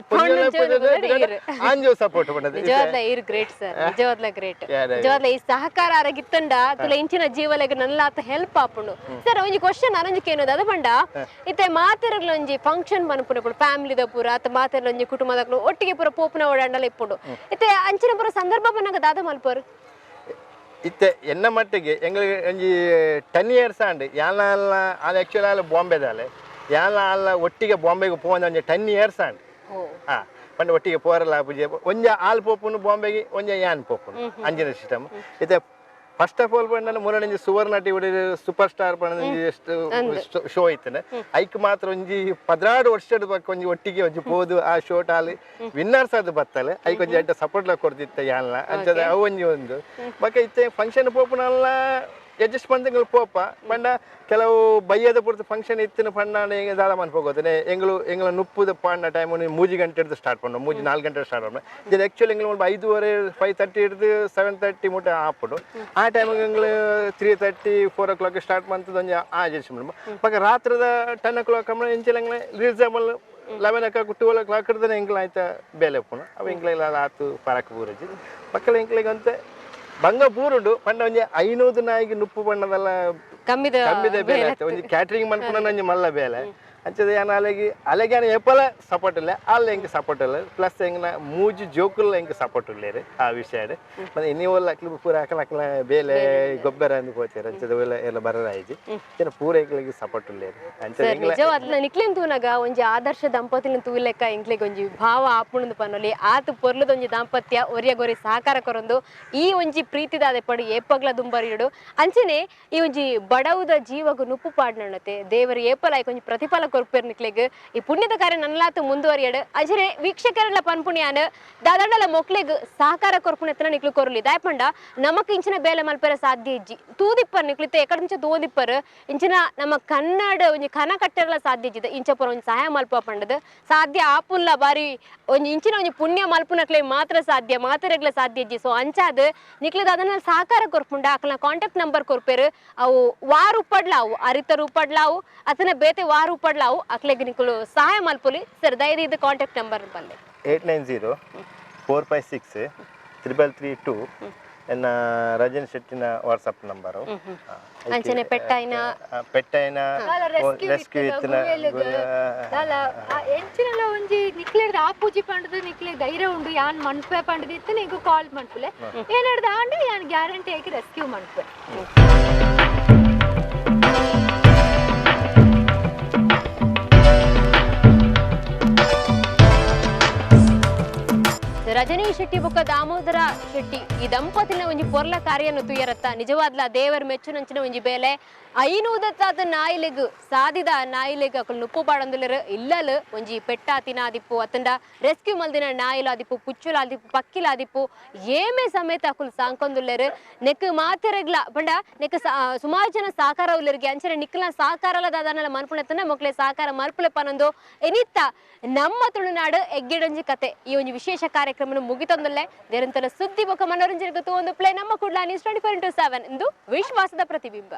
ಆಂಜೋ ಸಪೋರ್ಟ್ ಪಂಡದ ನಿಜವಾದ್ಲ ಇರ್ ಗ್ರೇಟ್ ಸರ್ ನಿಜವಾದ್ಲ ಗ್ರೇಟ್ ನಿಜವಾದ್ಲ ಈ ಸಹಕಾರ ಆರಗಿತ್ತಂಡ ತುಲ ಇಂಚಿನ ಜೀವಲೆಗ್ ನಲ್ಲಾತ ಹೆಲ್ಪ್ ಆಪುಂಡು ಸರ್ ಒಂಜಿ ಕ್ವಶನ್ ಅನಂಜಿಕೆ ಏನದ ಅದ ಪಂಡ ಇತ್ತೆ ಮಾತೆರಗ್ಲ ಒಂಜಿ ಫಂಕ್ಷನ್ ಮನ್ಪುನ ಪುರ ಫ್ಯಾಮಿಲಿದ ಪೂರ ಅತ್ತ ಮಾತೆರ್ಲ ಒಂಜಿ ಕುಟುಂಬದಕ್ಲು ಒಟ್ಟಿಗೆ ಪೂರ ಪೋಪುನ ಓಡಾಂಡಲ ಇಪ್ಪುಂಡು ಇತ್ತೆ ಅಂಚಿನ ಪೂರ ಸಂದರ್ಭ ಬನ್ನಗ ದಾದ ಮಲ್ಪರು ಇತ್ತೆ ಎನ್ನ ಮಟ್ಟಿಗೆ ಎಂಗಳಿಗೆ ಒಂಜಿ 10 years ಆಂಡ್ ಯಾಲ ಅದು ಆ್ಯಕ್ಚುಲಿ ಅಲ್ಲ ಬಾಂಬೆದಾಲೆ ಯಾಲ ಅಲ್ಲ ಒಟ್ಟಿಗೆ ಬಾಂಬೆಗೆ ಪೋಂದ ಒಂಜಿ 10 years ಆಂಡ್ ಪಂಡ ಒಟ್ಟಿಗೆ ಪೋರಲ್ಲ ಪೂಜೆ ಒಂಜ ಆಲ್ ಪೋಪುನು ಬಾಂಬೆಗೆ ಒಂಜ ಯಾನ್ ಪೋಪುನು ಅಂಜಿನ ಸಿಸ್ಟಮ್ ಇತ್ತೆ ಫಸ್ಟ್ ಆಫ್ ಆಲ್ ಪಂಡ ಮೂರನೇ ಸುವರ್ಣ ಟಿವಿ ಸೂಪರ್ ಸ್ಟಾರ್ ಪಂಡ ಶೋ ಇತ್ತನೆ ಐಕ್ ಮಾತ್ರ ಒಂಜಿ 16 ವರ್ಷದ ಪಕ್ಕ ಒಂಜಿ ಒಟ್ಟಿಗೆ ಒಂಜಿ ಪೋದು ಆ ಶೋ ಟಾಲಿ ವಿನ್ನರ್ಸ್ ಅದು ಬತ್ತಲೆ ಐಕ್ ಒಂಜಿ ಅಡ್ಡ ಸಪೋರ್ಟ್ ಲ ಕೊಡ್ತಿತ್ತೆ ಯಾನ್ಲ ಅಂಚದ ಅವು ಒಂಜಿ ಒಂದು ಬಕ್ಕ ಇತ್ತೆ ಫಂಕ್ಷನ್ ಪೋಪುನಲ್ಲ ಅಡ್ಜಸ್ಟ್ ಪಂದಂಗಳು ಪೋಪ ಪಂಡ ಕೆಲವು ಬಯ್ಯದ ಪುರ್ತು ಫಂಕ್ಷನ್ ಇತ್ತಿನ ಪಂಡ ದಾದ ಮನ್ಪೋಗೋತನೆ ಎಂಗ್ಳು ನುಪ್ಪುದ ಪಾಂಡ ಟೈಮ್ ಮೂಜಿ ಗಂಟೆ ಹಿಡಿದು ಸ್ಟಾರ್ಟ್ ಪಂಡು ಮೂಜಿ 4 ಗಂಟೆ ಸ್ಟಾರ್ಟ್ ಪಂಡು ಇದು ಆ್ಯಕ್ಚುಲಿ ಎಂಗ್ಳು 5:30 5:30 ಹಿಡಿದು 7:30 ಮುಟ್ಟ ಆಪುಡು ಆ ಟೈಮಿಗೆ ಎಂಗ್ಳು 3:30 4 o'clock ಸ್ಟಾರ್ಟ್ ಮಾಡ್ತದ ಒಂಜಿ ಅಡ್ಜಸ್ಟ್ ಮಾಡಿ ಪಕ್ಕ ರಾತ್ರದ 10 o'clock ಎಂಚೆಲ್ಲ ಎಂಗ್ಳು ರೀಸನಬಲ್ 11 o'clock 12 o'clock ಹಿಡ್ದು ಎಂಗ್ಳು ಆಯ್ತಾ ಬೇಲೆ ಪುಣ ಅವು ಎಂಗ್ಳೆಲ್ಲ ಆತು ಪರಕ್ ಬೂರಜಿ ಮಕ್ಕಳು ಎಂಗ್ಳಿಗಂತೆ ಬಂಗ ಬೂರುಡು ಪಂಡ ಒಂಜಿ 500 ನಾಯಿಗೆ ನುಪ್ಪು ಬಣ್ಣದಲ್ಲ ಕಮ್ಮಿದ ಬೇಲೆ ಒಂಜಿ ಕ್ಯಾಟ್ರಿಂಗ್ ಮನ್ಪುನ ಒಂಜಿ ಮಲ್ಲ ಬೇಲೆ ಅಂಚದ ಏನ ಅಲೆಗೆ ಎಪ್ಪಲ ಸಪೋರ್ಟ್ ಇಲ್ಲ ಅಲ್ಲಿ ಹೆಂಗೆ ಸಪೋರ್ಟ್ ಇಲ್ಲ ಪ್ಲಸ್ ಹೆಂಗ ಮೂಜಿ ಜೋಕುಲ್ ಹೆಂಗೆ ಸಪೋರ್ಟ್ ಇಲ್ಲೇರಿ ಆ ವಿಷಯ ಮತ್ತೆ ನೀವೆಲ್ಲ ಅಕ್ಲಿ ಪೂರ ಅಕಲ ಬೇಲೆ ಗೊಬ್ಬರ ಅಂದು ಹೋಗ್ತೀರ ಅಂಚದ ಎಲ್ಲ ಬರರಾಯ್ಜಿ ಪೂರ ಎಂಗ್ಳಿಗೆ ಸಪೋರ್ಟ್ ಇಲ್ಲೇರಿ ಅಂಚದ ನಿಜವಾದ್ಲ ನಿಕ್ಲೆನ್ ತೂನಗ ಒಂಜಿ ಆದರ್ಶ ದಂಪತಿನ ತೂಲೆಕ್ಕ ಎಂಕ್ಲೆಗ್ ಒಂಜಿ ಭಾವ ಆಪುಣದು ಪನ್ನೊಲಿ ಆತು ಪೊರ್ಲದ ಒಂಜಿ ದಾಂಪತ್ಯ ಒರಿಯಗೊರಿ ಸಹಕಾರ ಕೊರೊಂದು ಈ ಒಂಜಿ ಪ್ರೀತಿದಾದೆ ಪಡು ಏಪಗ್ಲ ದುಂಬರಿಯುಡು ಅಂಚನೆ ಈ ಒಂಜಿ ಬಡವುದ ಜೀವಗು ನುಪ್ಪು ಪಾಡ್ನಣತೆ ದೇವರ ಏಪಲ ಒಂಜಿ ಪ್ರತಿಫಲ ಕೊರ್ಪೇರ್ ನಿಕ್ಲೆಗ್ ಈ ಪುಣ್ಯದ ಕಾರ್ಯ ನನ್ನಲಾತು ಮುಂದುವರಿಯಡು ಅಜರೆ ವೀಕ್ಷಕರೆಲ್ಲ ಪನ್ಪುಣ್ಯಾನ ದಾದಂಡಲ ಮೊಕ್ಲೆಗ್ ಸಹಕಾರ ಕೊರ್ಪುಣೆತ್ತನ ನಿಕ್ಲು ಕೊರ್ಲಿ ದಾಯಪಂಡ ನಮಕ್ ಇಂಚಿನ ಬೇಲೆ ಮಲ್ಪೆರ ಸಾಧ್ಯ ಇಜ್ಜಿ ತೂದಿಪ್ಪರ್ ನಿಕ್ಲಿತೆ ಎಕಡ ಇಂಚ ತೂದಿಪ್ಪರ್ ಇಂಚಿನ ನಮ್ಮ ಕನ್ನಡ ಒಂಜಿ ಕನ ಕಟ್ಟೆರಲ ಸಾಧ್ಯ ಇಜ್ಜಿದ ಇಂಚ ಪುರ ಒಂಜಿ ಸಹಾಯ ಮಲ್ಪ ಪಂಡದ ಸಾಧ್ಯ ಆಪುಲ್ಲ ಬಾರಿ ಒಂಜಿ ಇಂಚಿನ ಒಂಜಿ ಪುಣ್ಯ ಮಲ್ಪುನಕ್ಲೆ ಮಾತ್ರ ಸಾಧ್ಯ ಮಾತೆರೆಗ್ಲ ಸಾಧ್ಯ ಇಜ್ಜಿ ಸೊ ಅಂಚಾದ ನಿಕ್ಲೆದ ಅದನ್ನ ಸಹಕಾರ ಕೊರ್ಪುಂಡ ಅಕಲ್ನ ಕಾಂಟ್ಯಾಕ್ಟ್ ನಂಬರ್ ಕೊರ್ಪೇರು ಅವು ವಾರು ಉಪ್ಪಡ್ಲಾವು ಅರಿತರು ಉಪ್ಪಡ್ಲಾವು ಅತನ ಬೇತೆ ವಾರು ಉಪ್ಪಡ್ಲಾವು ಅಕ್ಲೆಗ್ ನಿಕುಲು ಸಹಾಯ ಮಲ್ಪುಲಿ ಸರ್ ದಯದಿ ಇದು ಕಾಂಟ್ಯಾಕ್ಟ್ ನಂಬರ್ ಬಲ್ಲೆ 890 456 3332 ಎನ್ನ ರಜನ್ ಶೆಟ್ಟಿನ ವಾಟ್ಸಪ್ ನಂಬರು ಅಂಚನೆ ಪೆಟ್ಟೈನ ರೆಸ್ಕ್ಯೂ ಇತ್ತಿನ ಎಂಚಿನಲ್ಲ ಒಂಜಿ ನಿಕ್ಲೆಗ್ ಆಪೂಜಿ ಪಂಡದು ನಿಕ್ಲೆಗ್ ಧೈರ್ಯ ಉಂಡು ಯಾನ್ ಮನ್ಪೆ ಪಂಡದು ಇತ್ತು ನಿಂಗು ಕಾಲ್ ಮನ್ಪುಲೆ ಏನಾಡ್ದ ಆಂಡ್ ಯಾನ್ ಗ್ಯಾರಂಟಿ ಆಗಿ ರೆಸ್ಕ್ಯೂ ಮನ್ಪೆ ರಜನಿ ಶೆಟ್ಟಿ ಬೊಕ್ಕ ದಾಮೋದರ ಶೆಟ್ಟಿ ಈ ದಂಪತಿನ ಒಂಜಿ ಪೊರ್ಲ ಕಾರ್ಯನು ತುಯರತ್ತ ನಿಜವಾದ್ಲ ದೇವರ ಮೆಚ್ಚುನಂಚಿನ ಒಂಜಿ ಬೇಲೆ 500 ನಾಯಿಲೆಗ್ ಸಾದಿದ ನಾಯಿಲೆಗ್ ಅಕಲ್ ನುಪ್ಪು ಪಾಡೊಂದುಲ್ಲೆರ್ ಇಲ್ಲಲ್ ಒಂಜಿ ಪೆಟ್ಟಾತಿನಾದಿಪ್ಪು ಅತ್ತಂಡ ರೆಸ್ಕ್ಯೂ ಮಲ್ದಿನ ನಾಯಿಲಾದಿಪ್ಪು ಪುಚ್ಚುಲಾದಿಪ್ಪು ಪಕ್ಕಿಲಾದಿಪ್ಪು ಏಮೆ ಸಮೇತ ಅಕುಲ್ ಸಾಂಕೊಂದುಲ್ಲೆರ್ ನೆಕ್ ಮಾತೆರೆಗ್ಲ ಪಂಡ ನೆಕ್ ಸುಮಾರು ಜನ ಸಹಕಾರ ಉಲ್ಲೆರ್ಗೆ ಅಂಚನೆ ನಿಕ್ಲ ಸಹಕಾರಲ ದಾದಾನಲ ಮನ್ಪುಣೆತ್ತನ ಮೊಕ್ಲೆ ಸಹಕಾರ ಮಲ್ಪುಲೆ ಪನೊಂದು ಎನಿತ್ತ ನಮ್ಮ ತುಳುನಾಡು ಎಗ್ಗಿಡೊಂಜಿ ಕತೆ ಈ ಒಂಜಿ ವಿಶೇಷ ಕಾರ್ಯಕ್ರಮ ಮುಗಿತೊಂದುಲ್ಲೆ ನಿರಂತರ ಸುದ್ದಿ ಬೊಕ್ಕ ಮನೋರಂಜನೆ ಗೊತ್ತು ಒಂದು ಪ್ಲೇ ನಮ್ಮ ಕುಡ್ಲ ನ್ಯೂಸ್ 24x7 ಇಂದು ವಿಶ್ವಾಸದ ಪ್ರತಿಬಿಂಬ.